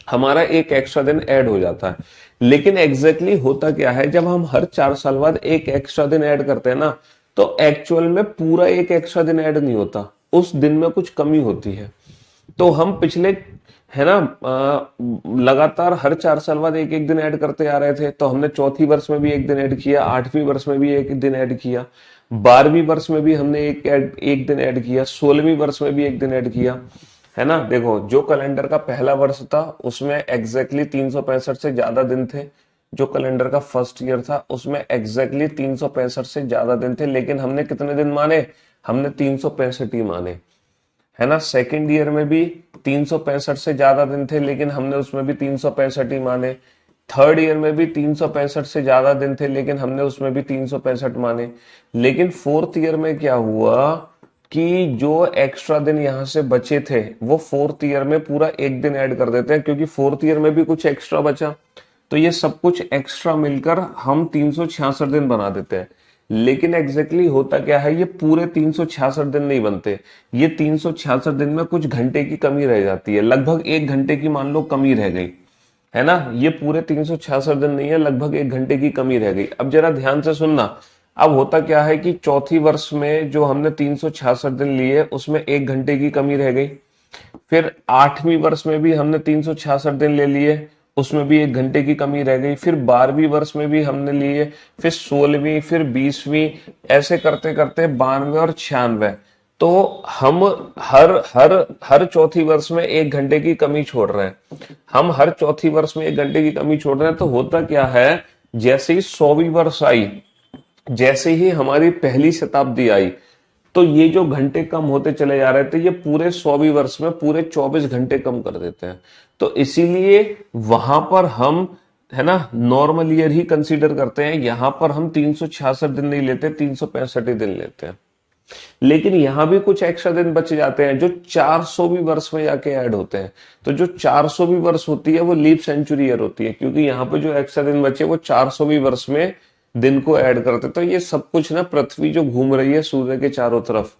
हमारा एक एक्स्ट्रा दिन ऐड हो जाता है। लेकिन एग्जैक्टली होता क्या है, जब हम हर 4 साल बाद एक एक्स्ट्रा दिन ऐड करते हैं ना, तो एक्चुअल में पूरा एक एक्स्ट्रा दिन ऐड नहीं होता, उस दिन में कुछ कमी होती है। तो हम पिछले, है ना, लगातार हर 4 साल बाद एक एक दिन ऐड करते आ रहे थे। तो हमने चौथी वर्ष में भी एक दिन ऐड किया, 8वीं वर्ष में भी एक दिन ऐड किया, 12वीं वर्ष में भी हमने एक दिन ऐड किया, 16वीं वर्ष में भी एक दिन ऐड किया। है ना, देखो जो कैलेंडर का पहला वर्ष था उसमें एग्जैक्टली 365 से ज्यादा दिन थे। जो कैलेंडर का फर्स्ट ईयर था उसमें एग्जैक्टली 365 से ज्यादा दिन थे, लेकिन हमने कितने दिन माने? हमने 365 ही माने। है ना, सेकेंड ईयर में भी 365 से ज्यादा दिन थे, लेकिन हमने उसमें भी 365 ही माने। थर्ड ईयर में भी 365 से ज्यादा दिन थे, लेकिन हमने उसमें भी 365 माने। लेकिन फोर्थ ईयर में क्या हुआ कि जो एक्स्ट्रा दिन यहां से बचे थे वो फोर्थ ईयर में पूरा एक दिन ऐड कर देते हैं, क्योंकि फोर्थ ईयर में भी कुछ एक्स्ट्रा बचा। तो ये सब कुछ एक्स्ट्रा मिलकर हम 366 दिन बना देते हैं। लेकिन एग्जैक्टली होता क्या है, ये पूरे 366 दिन नहीं बनते। ये 366 दिन में कुछ घंटे की कमी रह जाती है, लगभग 1 घंटे की मान लो कमी रह गई। है ना, ये पूरे 366 दिन नहीं है, लगभग 1 घंटे की कमी रह गई। अब जरा ध्यान से सुनना। अब होता क्या है कि चौथी वर्ष में जो हमने 366 दिन लिए उसमें 1 घंटे की कमी रह गई। फिर 8वीं वर्ष में भी हमने 366 दिन ले लिए, उसमें भी 1 घंटे की कमी रह गई। फिर 12वीं वर्ष में भी हमने लिए, फिर 16वीं, फिर 20वीं, ऐसे करते करते 92 और 96। तो हम हर हर हर चौथी वर्ष में 1 घंटे की कमी छोड़ रहे हैं। हम हर चौथी वर्ष में 1 घंटे की कमी छोड़ रहे हैं। तो होता क्या है, जैसे ही 100वीं वर्ष आई, जैसे ही हमारी पहली शताब्दी आई, तो ये जो घंटे कम होते चले जा रहे थे, ये पूरे 100वीं वर्ष में पूरे 24 घंटे कम कर देते हैं। तो इसीलिए वहां पर हम, है ना, नॉर्मल ईयर ही कंसीडर करते हैं। यहां पर हम 366 दिन नहीं लेते, 365 दिन लेते हैं। लेकिन यहां भी कुछ एक्स्ट्रा दिन बच जाते हैं जो 400वीं वर्ष में जाके ऐड होते हैं। तो जो 400वीं वर्ष होती है वो लीप सेंचुरी ईयर होती है, क्योंकि यहाँ पे जो एक्स्ट्रा दिन बचे वो 400वीं वर्ष में दिन को ऐड करते। तो ये सब कुछ ना, पृथ्वी जो घूम रही है सूर्य के चारों तरफ,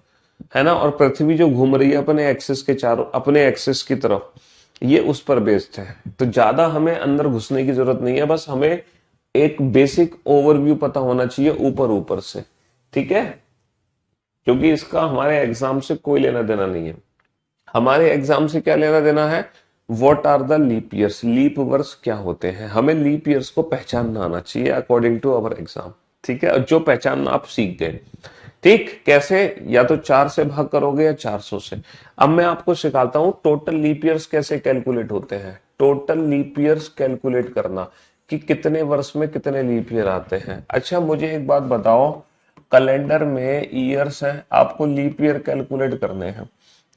है ना, और पृथ्वी जो घूम रही है अपने एक्सिस की तरफ, ये उस पर बेस्ड है। तो ज्यादा हमें अंदर घुसने की जरूरत नहीं है, बस हमें एक बेसिक ओवरव्यू पता होना चाहिए ऊपर ऊपर से। ठीक है, क्योंकि इसका हमारे एग्जाम से कोई लेना देना नहीं है। हमारे एग्जाम से क्या लेना देना है, what are the leap years, leap वर्ष क्या होते हैं। हमें लीप ईयर्स को पहचानना आना चाहिए अकॉर्डिंग टू अवर एग्जाम। ठीक है, और जो पहचानना आप सीख गए। ठीक, कैसे? या तो 4 से भाग करोगे या 400 से। अब मैं आपको सिखाता हूं टोटल लीप ईयर्स कैसे कैलकुलेट होते हैं। टोटल लीप ईयर्स कैलकुलेट करना कि कितने वर्ष में कितने लीप ईयर आते हैं। अच्छा मुझे एक बात बताओ, कैलेंडर में ईयर्स हैं, आपको लीप ईयर कैलकुलेट करने हैं।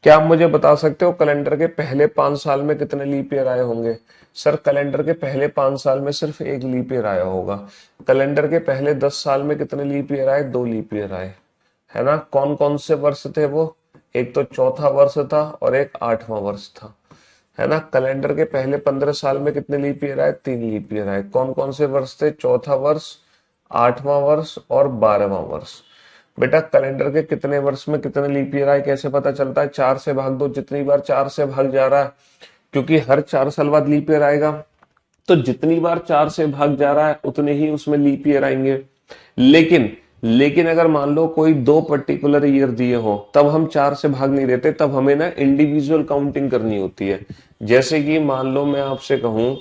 क्या आप मुझे बता सकते हो कैलेंडर के पहले 5 साल में कितने लीप ईयर आए होंगे? सर कैलेंडर के पहले 5 साल में सिर्फ एक लीप ईयर आया होगा। कैलेंडर के पहले 10 साल में कितने लीप ईयर आए? 2 लीप ईयर आए। है ना, कौन कौन से वर्ष थे वो? एक तो चौथा वर्ष था और एक 8वां वर्ष था। है ना। कैलेंडर के पहले 15 साल में कितने लीप ईयर आए? 3 लीप ईयर आए। कौन कौन से वर्ष थे? चौथा वर्ष, 8वां वर्ष और 12वां वर्ष। बेटा कैलेंडर के कितने वर्ष में कितने लीप ईयर आए कैसे पता चलता है? 4 से भाग दो। जितनी बार 4 से भाग जा रहा है, क्योंकि हर 4 साल बाद लीप ईयर आएगा, तो जितनी बार 4 से भाग जा रहा है उतने ही उसमें लीप ईयर आएंगे। लेकिन लेकिन अगर मान लो कोई दो पर्टिकुलर ईयर दिए हो, तब हम 4 से भाग नहीं देते, तब हमें ना इंडिविजुअल काउंटिंग करनी होती है। जैसे कि मान लो मैं आपसे कहूं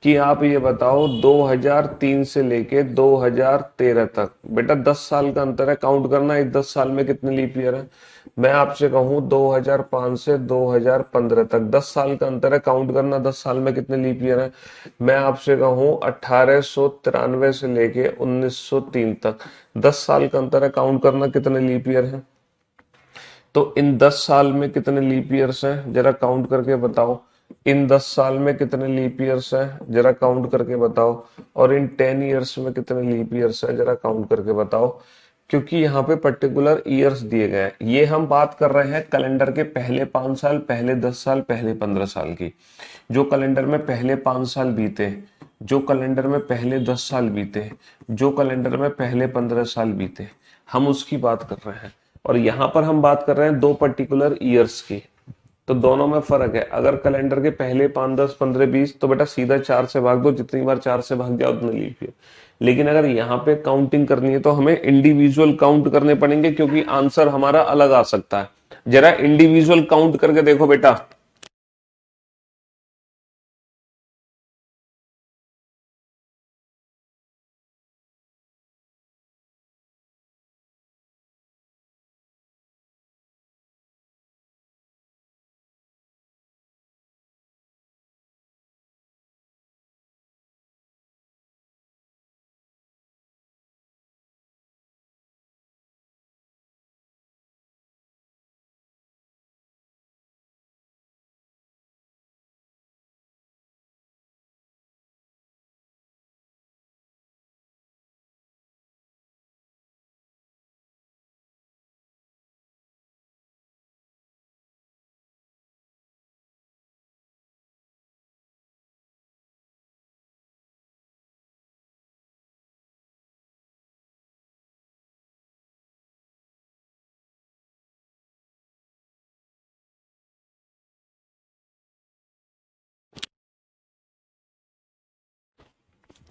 कि आप ये बताओ 2003 से लेके 2013 तक, बेटा 10 साल का अंतर है, काउंट करना इस 10 साल में कितने लीप ईयर है। मैं आपसे कहूं 2005 से 2015 तक, 10 साल का अंतर है, काउंट करना 10 साल में कितने लीप ईयर है। मैं आपसे कहूं 1893 से लेके 1903 तक, 10 साल का अंतर है, काउंट करना कितने लीप ईयर है। तो इन 10 साल में कितने लीप ईयर्स हैं, जरा काउंट करके बताओ। इन 10 साल में कितने लीप ईयर्स हैं, जरा काउंट करके बताओ। और इन 10 ईयर्स में कितने लीप ईयर्स हैं, जरा काउंट करके बताओ। क्योंकि यहाँ पे पर्टिकुलर ईयर्स दिए गए हैं। ये हम बात कर रहे हैं कैलेंडर के पहले 5 साल, पहले 10 साल, पहले 15 साल की। जो कैलेंडर में पहले 5 साल बीते, जो कैलेंडर में पहले 10 साल बीते, जो कैलेंडर में पहले 15 साल बीते, हम उसकी बात कर रहे हैं। और यहां पर हम बात कर रहे हैं दो पर्टिकुलर ईयर्स की। तो दोनों में फर्क है। अगर कैलेंडर के पहले 5, 10, 15, 20, तो बेटा सीधा 4 से भाग दो, जितनी बार 4 से भाग जाओ उतने लीप ईयर। लेकिन अगर यहाँ पे काउंटिंग करनी है तो हमें इंडिविजुअल काउंट करने पड़ेंगे, क्योंकि आंसर हमारा अलग आ सकता है। जरा इंडिविजुअल काउंट करके देखो बेटा।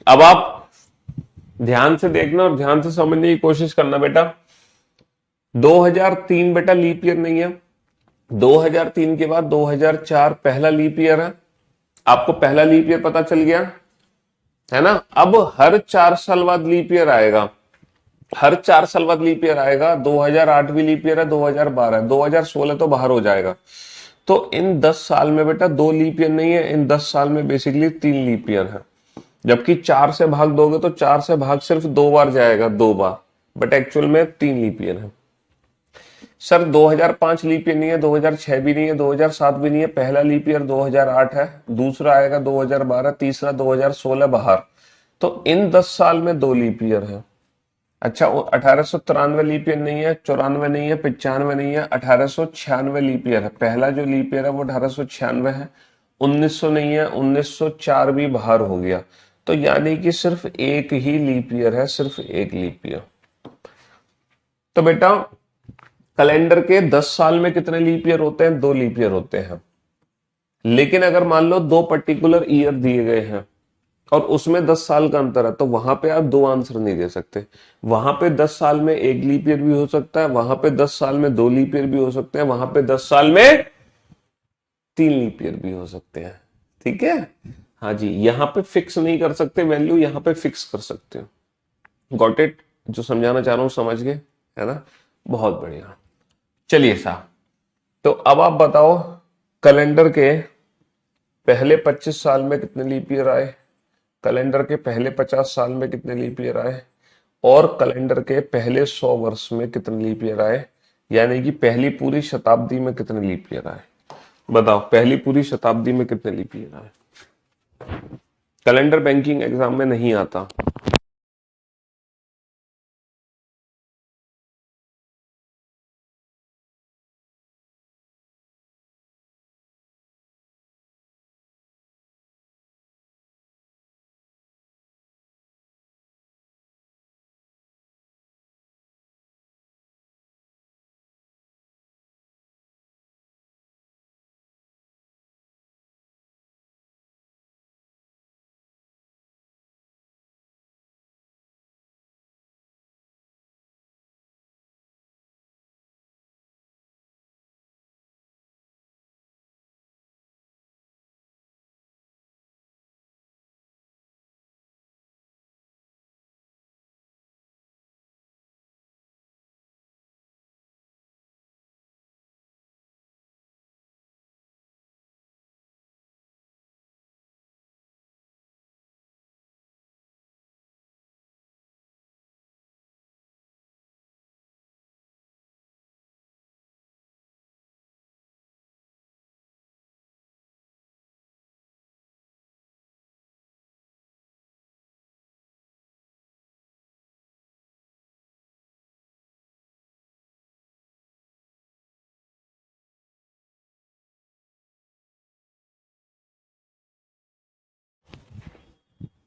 अब आप ध्यान से देखना और ध्यान से समझने की कोशिश करना बेटा। 2003 बेटा लीप ईयर नहीं है। 2003 के बाद 2004 पहला लीप ईयर है। आपको पहला लीप ईयर पता चल गया है ना। अब हर 4 साल बाद लीप ईयर आएगा। हर 4 साल बाद लीप ईयर आएगा। 2008 भी लीप ईयर है, 2012 है, 2016 तो बाहर हो जाएगा। तो इन 10 साल में बेटा दो लीप ईयर नहीं है, इन 10 साल में बेसिकली 3 लीप ईयर है। जबकि 4 से भाग दोगे तो 4 से भाग सिर्फ 2 बार जाएगा, 2 बार, बट एक्चुअल में 3 लीप ईयर है। सर 2005 लीप ईयर नहीं है, 2006 भी नहीं है, 2007 भी नहीं है। पहला लीप ईयर 2008 है, दूसरा आएगा 2012, तीसरा 2016 बाहर। तो इन 10 साल में 2 लीप ईयर है। अच्छा, 1893 लीप ईयर नहीं है, 94 नहीं है, 95 नहीं है, 1896 लीप ईयर है। पहला जो लीप ईयर है वो 1896 है। 1900 नहीं है, 1904 भी बाहर हो गया। तो यानी कि सिर्फ एक ही लीप ईयर है, सिर्फ एक लीप ईयर। तो बेटा कैलेंडर के 10 साल में कितने लीप ईयर होते हैं? 2 लीप ईयर होते हैं। लेकिन अगर मान लो दो पर्टिकुलर ईयर दिए गए हैं और उसमें 10 साल का अंतर है, तो वहां पे आप दो आंसर नहीं दे सकते। वहां पे 10 साल में एक लीप ईयर भी हो सकता है, वहां पे 10 साल में 2 लीप ईयर भी हो सकते हैं, वहां पे 10 साल में 3 लीप ईयर भी हो सकते हैं। ठीक है। हाँ जी, यहाँ पे फिक्स नहीं कर सकते वैल्यू, यहाँ पे फिक्स कर सकते हो। Got it? जो समझाना चाह रहा हूं समझ गए, है ना। बहुत बढ़िया। चलिए साहब, तो अब आप बताओ कैलेंडर के पहले 25 साल में कितने लीप ईयर आए, कैलेंडर के पहले 50 साल में कितने लीप ईयर आए, और कैलेंडर के पहले 100 वर्ष में कितने लीप ईयर आए, यानी कि पहली पूरी शताब्दी में कितने लीप ईयर आए। बताओ पहली पूरी शताब्दी में कितने लीप ईयर आए। कैलेंडर बैंकिंग एग्जाम में नहीं आता।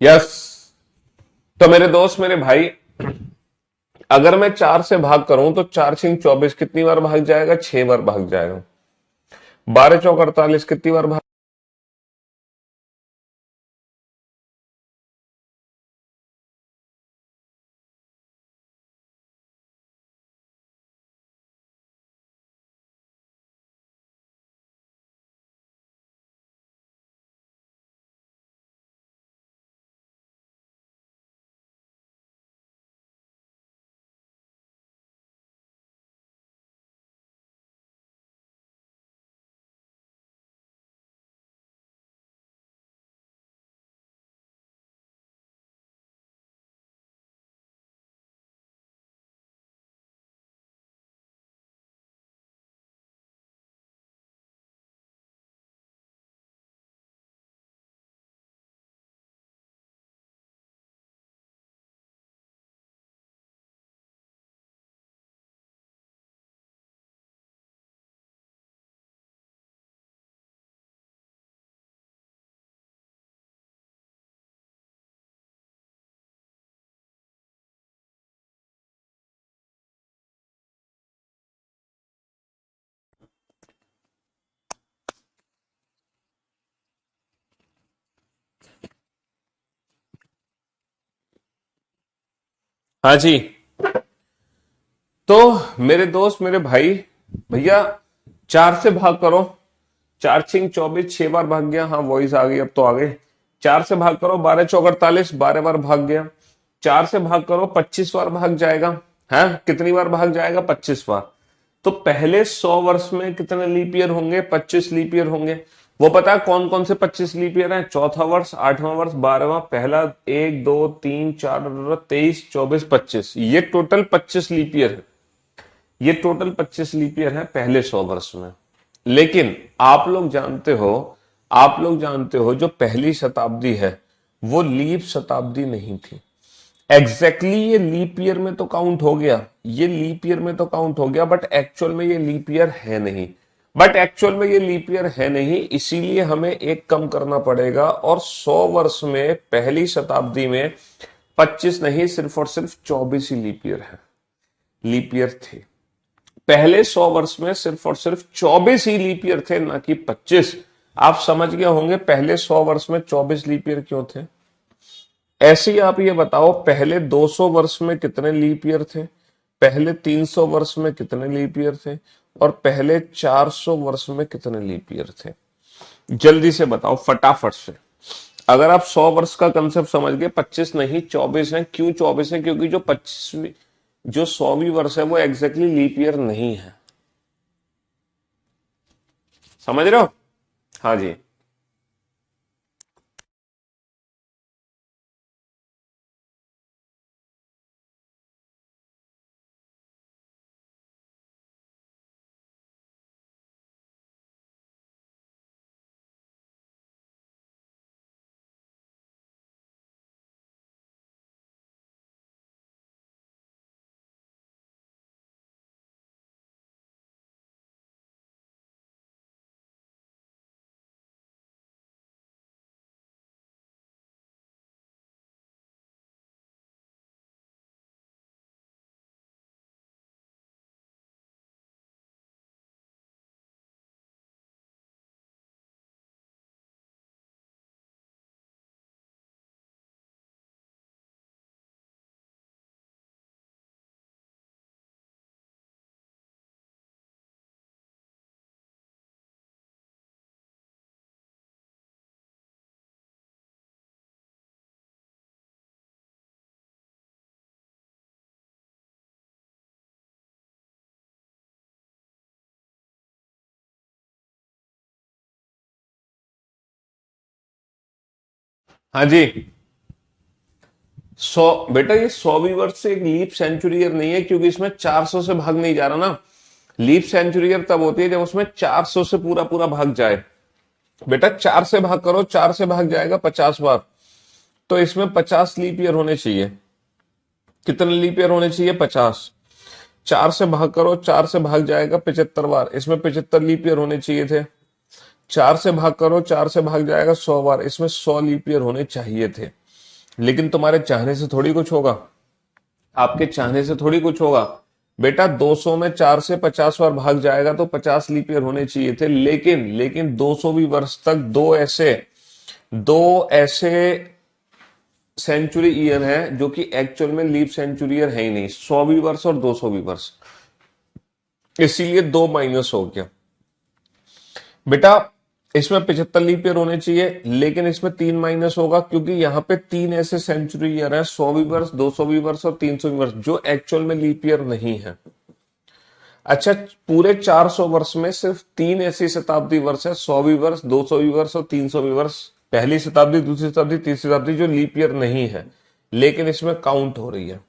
यस। तो मेरे दोस्त मेरे भाई, अगर मैं 4 से भाग करूं तो 4 × 24 कितनी बार भाग जाएगा? 6 बार भाग जाएगा। 12 × 4 = 48 कितनी बार भाग? हाँ जी। तो मेरे दोस्त मेरे भाई, भैया 4 से भाग करो। 4 × 24 6 बार भाग गया। हाँ वॉइस आ गई, अब तो आ गई। 4 से भाग करो, 12 × 4 = 48, 12 बार भाग गया। 4 से भाग करो, 25 बार भाग जाएगा। है कितनी बार भाग जाएगा? 25 बार। तो पहले 100 वर्ष में कितने लीप ईयर होंगे? 25 लीप ईयर होंगे। वो पता है कौन कौन से 25 लीप ईयर हैं? चौथा वर्ष, आठवां वर्ष, 12वां, पहला, 1 2 3 4 23 24 25, ये टोटल 25 लीप ईयर है। ये टोटल 25 लीप ईयर है पहले 100 वर्ष में। लेकिन आप लोग जानते हो जो पहली शताब्दी है वो लीप शताब्दी नहीं थी। ये लीप ईयर में तो काउंट हो गया, ये लीप ईयर में तो काउंट हो गया, बट एक्चुअल में ये लीप ईयर है नहीं। इसीलिए हमें एक कम करना पड़ेगा, और 100 वर्ष में पहली शताब्दी में 25 नहीं, सिर्फ और सिर्फ 24 ही लीप ईयर थे। पहले 100 वर्ष में सिर्फ और सिर्फ 24 ही लीप ईयर थे, ना कि 25। आप समझ गए होंगे पहले 100 वर्ष में 24 लीप ईयर क्यों थे। ऐसे ही आप ये बताओ, पहले 200 वर्ष में कितने लीप ईयर थे, पहले 300 वर्ष में कितने लीप ईयर थे, और पहले 400 वर्ष में कितने लीप ईयर थे? जल्दी से बताओ फटाफट से। अगर आप 100 वर्ष का कंसेप्ट समझ गए, 25 नहीं 24 है। क्यों 24 है? क्योंकि जो 100वीं वर्ष है वो एग्जैक्टली लीप ईयर नहीं है। समझ रहे हो? हाँ जी। हाँ जी। 100 बेटा, ये 100वीं वर्ष से एक लीप सेंचुरी ईयर नहीं है, क्योंकि इसमें 400 से भाग नहीं जा रहा ना। लीप सेंचुरी ईयर तब होती है जब उसमें 400 से पूरा पूरा भाग जाए। बेटा 4 से भाग करो, 4 से भाग जाएगा 50 बार, तो इसमें 50 लीप ईयर होने चाहिए। कितने लीप ईयर होने चाहिए? 50। 4 से भाग करो, 4 से भाग जाएगा 75 बार, इसमें 75 लीप ईयर होने चाहिए थे। 4 से भाग करो, 4 से भाग जाएगा 100 बार, इसमें 100 लीप ईयर होने चाहिए थे। लेकिन तुम्हारे चाहने से थोड़ी कुछ होगा, आपके चाहने से थोड़ी कुछ होगा। बेटा 200 में 4 से 50 बार भाग जाएगा तो 50 लीप ईयर होने चाहिए थे, लेकिन 200 वर्ष तक दो ऐसे सेंचुरी ईयर है जो कि एक्चुअल में लीप सेंचुरी ईयर है ही नहीं, 100 वर्ष और 200 वर्ष, इसीलिए दो माइनस हो गया। बेटा इसमें 75 लीप ईयर होने चाहिए, लेकिन इसमें 3 माइनस होगा क्योंकि यहाँ पे 3 ऐसे सेंचुरी ईयर है, 100 वर्ष, 200 वर्ष और 300 वर्ष, जो एक्चुअल में लीप ईयर नहीं है। अच्छा, पूरे 400 वर्ष में सिर्फ 3 ऐसी शताब्दी वर्ष है, 100 वर्ष, 200 वर्ष और 300 वर्ष, पहली शताब्दी, दूसरी शताब्दी, तीसरी शताब्दी, जो लीप ईयर नहीं है, लेकिन इसमें काउंट हो रही है।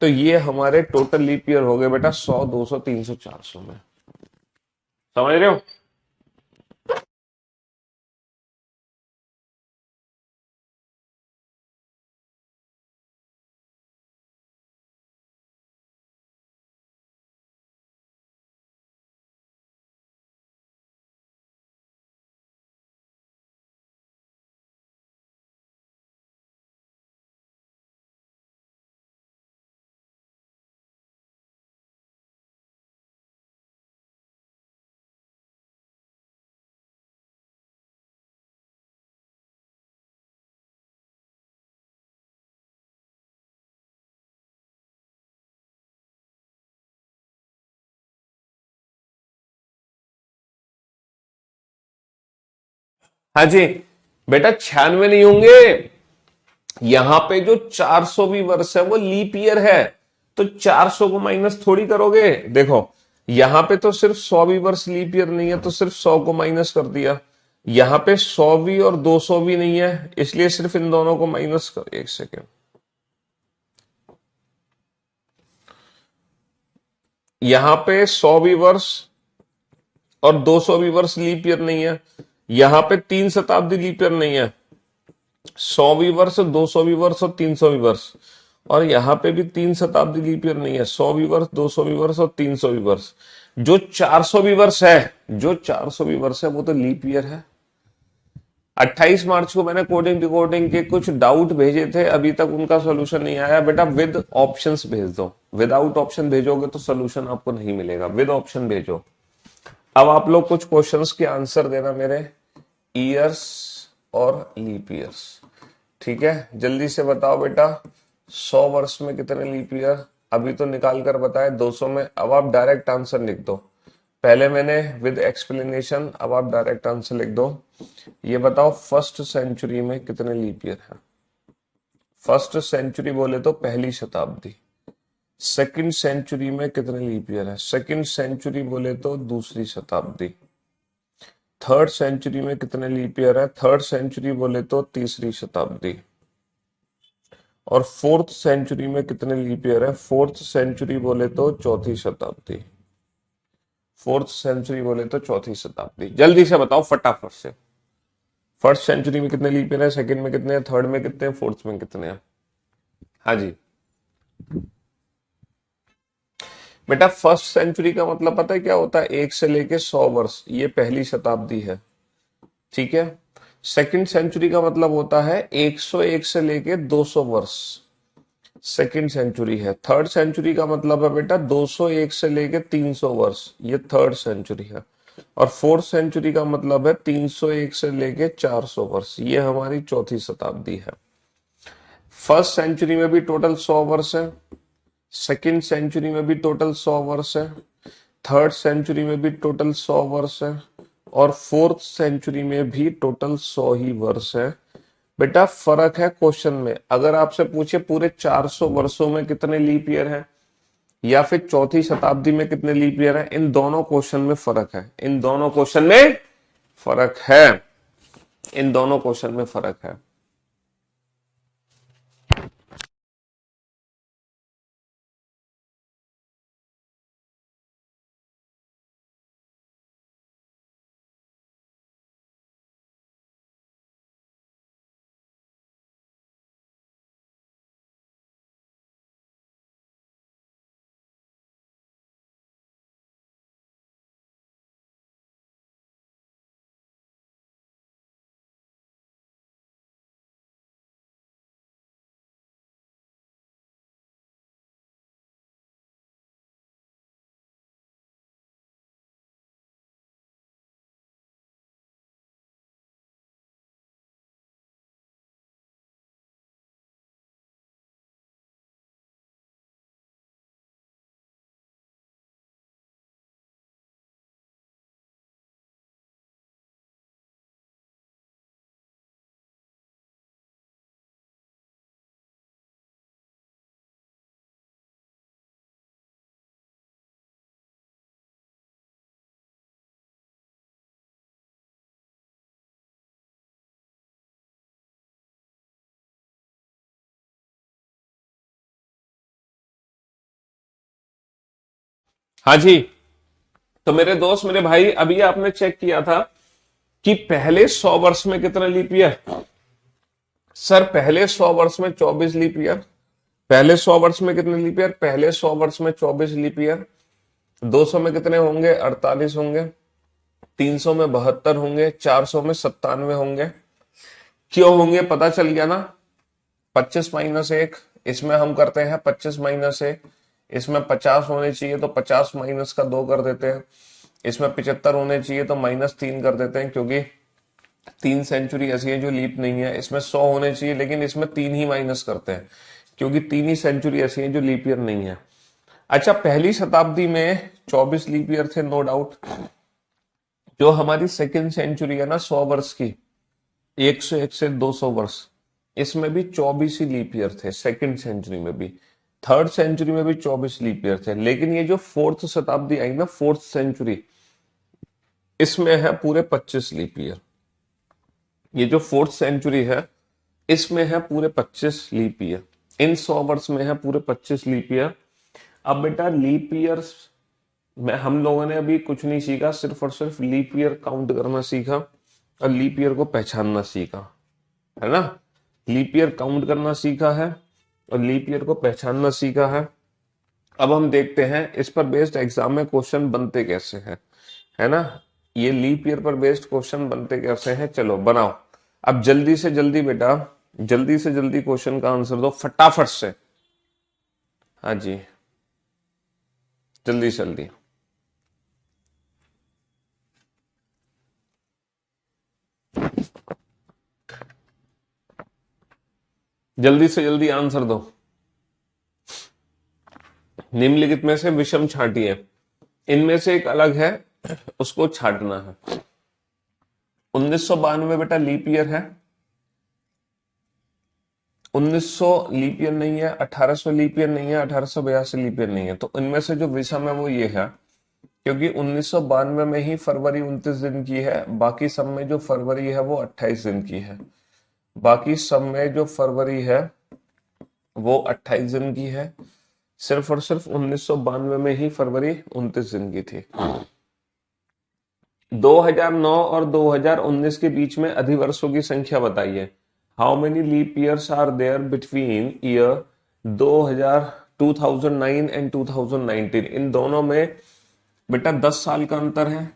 तो ये हमारे टोटल लीप ईयर हो गए बेटा 100, 200, 300, 400 में। समझ रहे हो? हाँ जी। बेटा 96 नहीं होंगे, यहां पे जो 400वीं वर्ष है वो लीप ईयर है, तो 400 को माइनस थोड़ी करोगे। देखो यहां पे तो सिर्फ 100वीं वर्ष लीप ईयर नहीं है, तो सिर्फ 100 को माइनस कर दिया। यहां पे 100वीं और 200वीं नहीं है, इसलिए सिर्फ इन दोनों को माइनस कर, एक सेकेंड। यहां पे 100वीं वर्ष और 200वीं वर्ष लीप ईयर नहीं है, यहां पे 3 शताब्दी लीप ईयर नहीं है, 100वीं वर्ष, 200वीं वर्ष और 300वीं वर्ष, और यहां पे भी 3 शताब्दी लीप ईयर नहीं है, 100वीं वर्ष, 200वीं वर्ष और 300वीं वर्ष। जो 400वीं वर्ष है, जो 400वीं वर्ष है वो तो लीप ईयर है। 28 मार्च को मैंने कोडिंग डिकोडिंग के कुछ डाउट भेजे थे, अभी तक उनका सोल्यूशन नहीं आया। बेटा विद ऑप्शंस भेज दो, विदाउट ऑप्शन भेजोगे तो सोल्यूशन आपको नहीं मिलेगा, विद ऑप्शन भेजो। अब आप लोग कुछ क्वेश्चंस के आंसर देना मेरे, ईयर्स और लीप ईयर्स। ठीक है, जल्दी से बताओ बेटा, 100 वर्ष में कितने लीप ईयर? अभी तो निकाल कर बताए 200 में। अब आप डायरेक्ट आंसर लिख दो, पहले मैंने विद एक्सप्लेनेशन, अब आप डायरेक्ट आंसर लिख दो। ये बताओ फर्स्ट सेंचुरी में कितने लीप ईयर है? फर्स्ट सेंचुरी बोले तो पहली शताब्दी। सेकंड सेंचुरी में कितने लीप ईयर है? सेकंड सेंचुरी बोले तो दूसरी शताब्दी। थर्ड सेंचुरी में कितने लीप ईयर है? थर्ड सेंचुरी बोले तो तीसरी शताब्दी। और फोर्थ सेंचुरी में कितने लीप ईयर है? फोर्थ सेंचुरी बोले तो चौथी शताब्दी। फोर्थ सेंचुरी बोले तो चौथी शताब्दी। जल्दी से बताओ फटाफट से, फर्स्ट सेंचुरी में कितने लीप ईयर है, सेकंड में कितने हैं, थर्ड में कितने हैं, फोर्थ में कितने हैं? हाँ जी। बेटा फर्स्ट सेंचुरी का मतलब पता है क्या होता है? 1 से लेके 100 वर्ष, ये पहली शताब्दी है। ठीक है। सेकंड सेंचुरी का मतलब होता है 101 से लेके 200 वर्ष, सेकंड सेंचुरी है। थर्ड सेंचुरी का मतलब है बेटा 201 से लेके 300 वर्ष, ये थर्ड सेंचुरी है। और फोर्थ सेंचुरी का मतलब है 301 से लेके 400 वर्ष, ये हमारी चौथी शताब्दी है। फर्स्ट सेंचुरी में भी टोटल 100 वर्ष है, सेकंड सेंचुरी में भी टोटल 100 वर्ष है, थर्ड सेंचुरी में भी टोटल 100 वर्ष है, और फोर्थ सेंचुरी में भी टोटल 100 ही वर्ष है। बेटा फर्क है क्वेश्चन में, अगर आपसे पूछे पूरे 400 वर्षों में कितने लीप ईयर है, या फिर चौथी शताब्दी में कितने लीप ईयर है, इन दोनों क्वेश्चन में फर्क है, इन दोनों क्वेश्चन में फर्क है, इन दोनों क्वेश्चन में फर्क है। हाँ जी। तो मेरे दोस्त, मेरे भाई, अभी आपने चेक किया था कि पहले 100 वर्ष में कितना लीप ईयर? सर पहले 100 वर्ष में 24 लीप ईयर। पहले 100 वर्ष में कितने लीप ईयर? पहले 100 वर्ष में 24 लीप ईयर। 200 में कितने होंगे? 48 होंगे। 300 में 72 होंगे। 400 में 97 होंगे। क्यों होंगे? पता चल गया ना। 25 - 1, इसमें हम करते हैं 25 - 1। इसमें 50 होने चाहिए तो 50 माइनस का 2 कर देते हैं। इसमें 75 होने चाहिए तो -3 कर देते हैं, क्योंकि 3 सेंचुरी ऐसी है जो लीप नहीं है। इसमें 100 होने चाहिए, लेकिन इसमें 3 ही माइनस करते हैं, क्योंकि 3 ही सेंचुरी ऐसी है जो लीप ईयर नहीं है। अच्छा, पहली शताब्दी में 24 लीप ईयर थे, नो डाउट। जो हमारी सेकेंड सेंचुरी है ना 100 वर्ष की, 101 से 200 वर्ष, इसमें भी 24 ही लीप ईयर थे। सेकेंड सेंचुरी में भी, थर्ड सेंचुरी में भी 24 लीप ईयर थे। लेकिन ये जो फोर्थ शताब्दी आई ना, फोर्थ सेंचुरी, इसमें है पूरे 25 लीप ईयर। ये जो फोर्थ सेंचुरी है, इसमें है पूरे 25 लीप ईयर। इन 100 वर्ष में है पूरे 25 लीप ईयर। अब बेटा लीप ईयर में हम लोगों ने अभी कुछ नहीं सीखा, सिर्फ और सिर्फ लीप ईयर काउंट करना सीखा और लीप ईयर को पहचानना सीखा, है ना। लीप ईयर काउंट करना सीखा है और लीप ईयर को पहचानना सीखा है। अब हम देखते हैं इस पर बेस्ड एग्जाम में क्वेश्चन बनते कैसे हैं, है ना। ये लीप ईयर पर बेस्ड क्वेश्चन बनते कैसे हैं, चलो बनाओ। अब जल्दी से जल्दी बेटा, जल्दी से जल्दी क्वेश्चन का आंसर दो फटाफट से। हाँ जी, जल्दी से जल्दी। जल्दी से जल्दी आंसर दो। निम्नलिखित में से विषम छांटिए। इनमें से एक अलग है, उसको छांटना है। 1992 बेटा लीप ईयर है। 1900 लीप ईयर नहीं है। 1800 लीप ईयर नहीं है। 1882 लीप ईयर नहीं है। तो इनमें से जो विषम है वो ये है, क्योंकि 1992 में ही फरवरी 29 दिन की है। बाकी सब में जो फरवरी है वो 28 दिन की है। बाकी सब में जो फरवरी है वो 28 दिन की है। सिर्फ और सिर्फ 1992 में ही फरवरी 29 दिन की थी। 2009 और 2019 के बीच में अधिवर्षों की संख्या बताइए। How many leap years are there between year 2000 2009 and 2019? इन दोनों में बेटा 10 साल का अंतर है,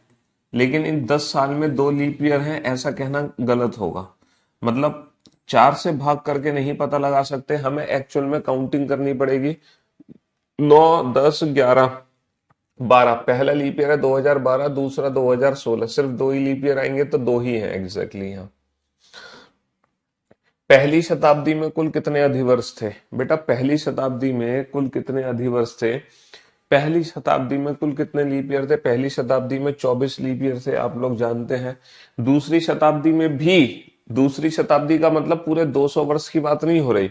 लेकिन इन 10 साल में 2 लीप ईयर है, ऐसा कहना गलत होगा। मतलब 4 से भाग करके नहीं पता लगा सकते, हमें एक्चुअल में काउंटिंग करनी पड़ेगी। 9, 10, 11, 12। पहला लीप ईयर है 2012, दूसरा 2016। सिर्फ 2 ही लीप ईयर आएंगे, तो 2 ही है एग्जैक्टली यहाँ। पहली शताब्दी में कुल कितने अधिवर्ष थे? बेटा पहली शताब्दी में कुल कितने अधिवर्ष थे? पहली शताब्दी में कुल कितने लीप ईयर थे? पहली शताब्दी में 24 लीप ईयर थे, आप लोग जानते हैं। दूसरी शताब्दी में भी, दूसरी शताब्दी का मतलब पूरे 200 वर्ष की बात नहीं हो रही।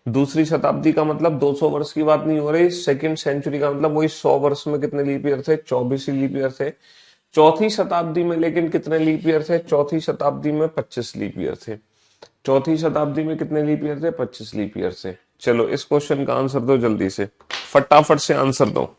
दूसरी शताब्दी का मतलब 200 वर्ष की बात नहीं हो रही। सेकंड सेंचुरी का मतलब वही 100 वर्ष में कितने लीप ईयर थे? 24 लीप ईयर थे। चौथी शताब्दी में लेकिन कितने लीप ईयर थे? चौथी शताब्दी में 25 लीप ईयर थे। चौथी शताब्दी में कितने लीप ईयर थे? 25 लीप ईयर थे। चलो इस क्वेश्चन का आंसर दो जल्दी से, फटाफट से आंसर दो।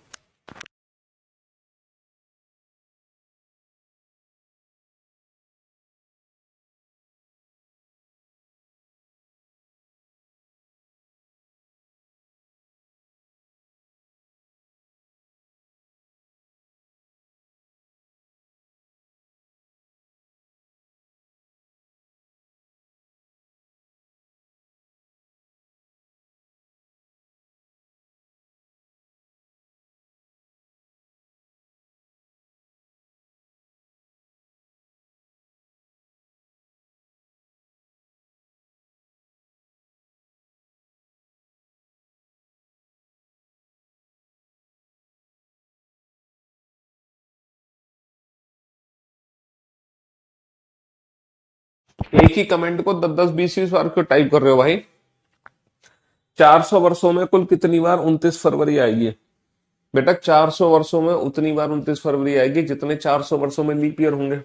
एक ही कमेंट को 10-10 20 20 बार क्यों टाइप कर रहे हो भाई? 400 वर्षों में कुल कितनी बार 29 फरवरी आएगी? बेटा 400 वर्षों में उतनी बार 29 फरवरी आएगी जितने 400 वर्षों में लीप ईयर होंगे।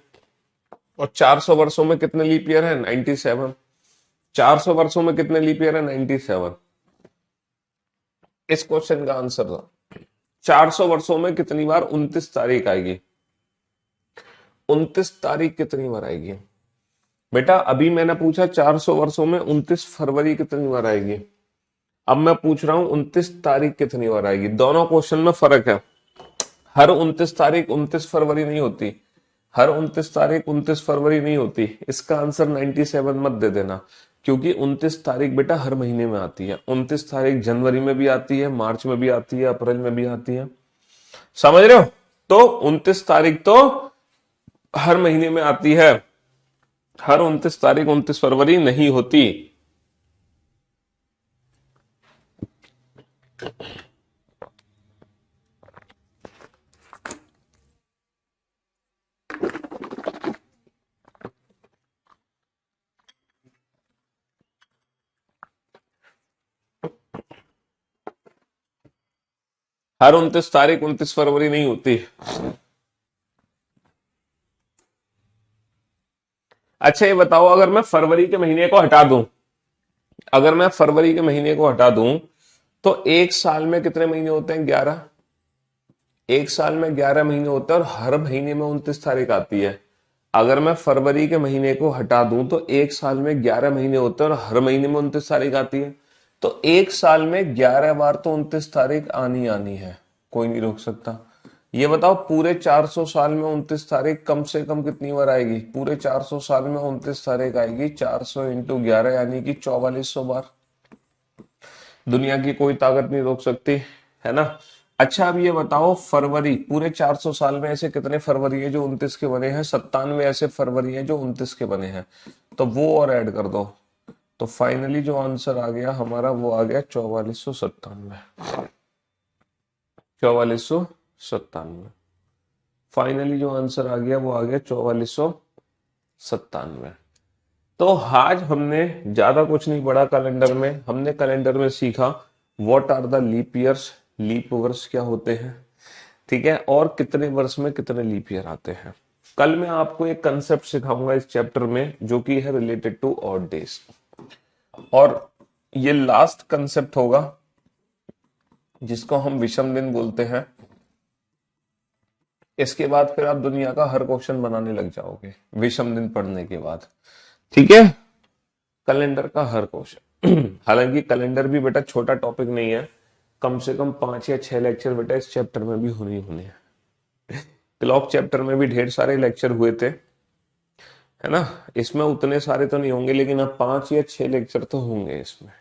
और 400 वर्षों में कितने लीप ईयर है? 97। 400 वर्षों में कितने लीप ईयर है? 97। इस क्वेश्चन का आंसर दो। 400 वर्षों में कितनी बार 29 तारीख आएगी? 29 तारीख कितनी बार आएगी बेटा? अभी मैंने पूछा 400 वर्षों में 29 फरवरी कितनी बार आएगी। अब मैं पूछ रहा हूं 29 तारीख कितनी बार आएगी। दोनों क्वेश्चन में फर्क है। हर 29 तारीख 29 फरवरी नहीं होती, हर 29 तारीख 29 फरवरी नहीं होती। इसका आंसर 97 मत दे देना, क्योंकि 29 तारीख बेटा हर महीने में आती है। 29 तारीख जनवरी में भी आती है, मार्च में भी आती है, अप्रैल में भी आती है। समझ रहे हो? तो 29 तारीख तो हर महीने में आती है, हर 29 तारीख 29 फरवरी नहीं होती। हर 29 तारीख 29 फरवरी नहीं होती। अच्छा ये बताओ, अगर मैं फरवरी के महीने को हटा दूं, अगर मैं फरवरी के महीने को हटा दूं तो एक साल में कितने महीने होते हैं? 11। एक साल में 11 महीने होते हैं और हर महीने में 29 तारीख आती है। अगर मैं फरवरी के महीने को हटा दूं तो एक साल में 11 महीने होते हैं और हर महीने में 29 तारीख आती है। तो एक साल में 11 बार तो 29 तारीख आनी आनी है, कोई नहीं रोक सकता। ये बताओ पूरे 400 साल में 29 तारीख कम से कम कितनी बार आएगी? पूरे 400 साल में 29 तारीख आएगी 400 इंटू 11 यानी कि 4400 बार। दुनिया की कोई ताकत नहीं रोक सकती, है ना। अच्छा अब ये बताओ, फरवरी पूरे 400 साल में ऐसे कितने फरवरी है जो 29 के बने हैं? 97 ऐसे फरवरी है जो 29 के बने हैं, तो वो और ऐड कर दो। तो फाइनली जो आंसर आ गया हमारा वो आ गया 4497। 4497 फाइनली जो आंसर आ गया वो आ गया 4497। तो आज हमने ज्यादा कुछ नहीं पढ़ा कैलेंडर में। हमने कैलेंडर में सीखा what are the leap years, leap वर्ष क्या होते हैं, ठीक है, और कितने वर्ष में कितने लीप ईयर आते हैं। कल मैं आपको एक कंसेप्ट सिखाऊंगा इस चैप्टर में जो कि है रिलेटेड टू ऑड डेज, और ये लास्ट कंसेप्ट होगा जिसको हम विषम दिन बोलते हैं। इसके बाद फिर आप दुनिया का हर क्वेश्चन बनाने लग जाओगे विषम दिन पढ़ने के बाद, ठीक है। कैलेंडर का हर क्वेश्चन हालांकि कैलेंडर भी बेटा छोटा टॉपिक नहीं है, कम से कम 5 या 6 लेक्चर बेटा इस चैप्टर में भी होने होने हैं। क्लॉक चैप्टर में भी ढेर सारे लेक्चर हुए थे, है ना। इसमें उतने सारे तो नहीं होंगे, लेकिन अब 5 या 6 लेक्चर तो होंगे इसमें।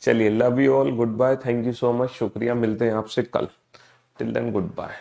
चलिए, love you all, goodbye, thank you so much, शुक्रिया। मिलते हैं आपसे कल। Till then good bye.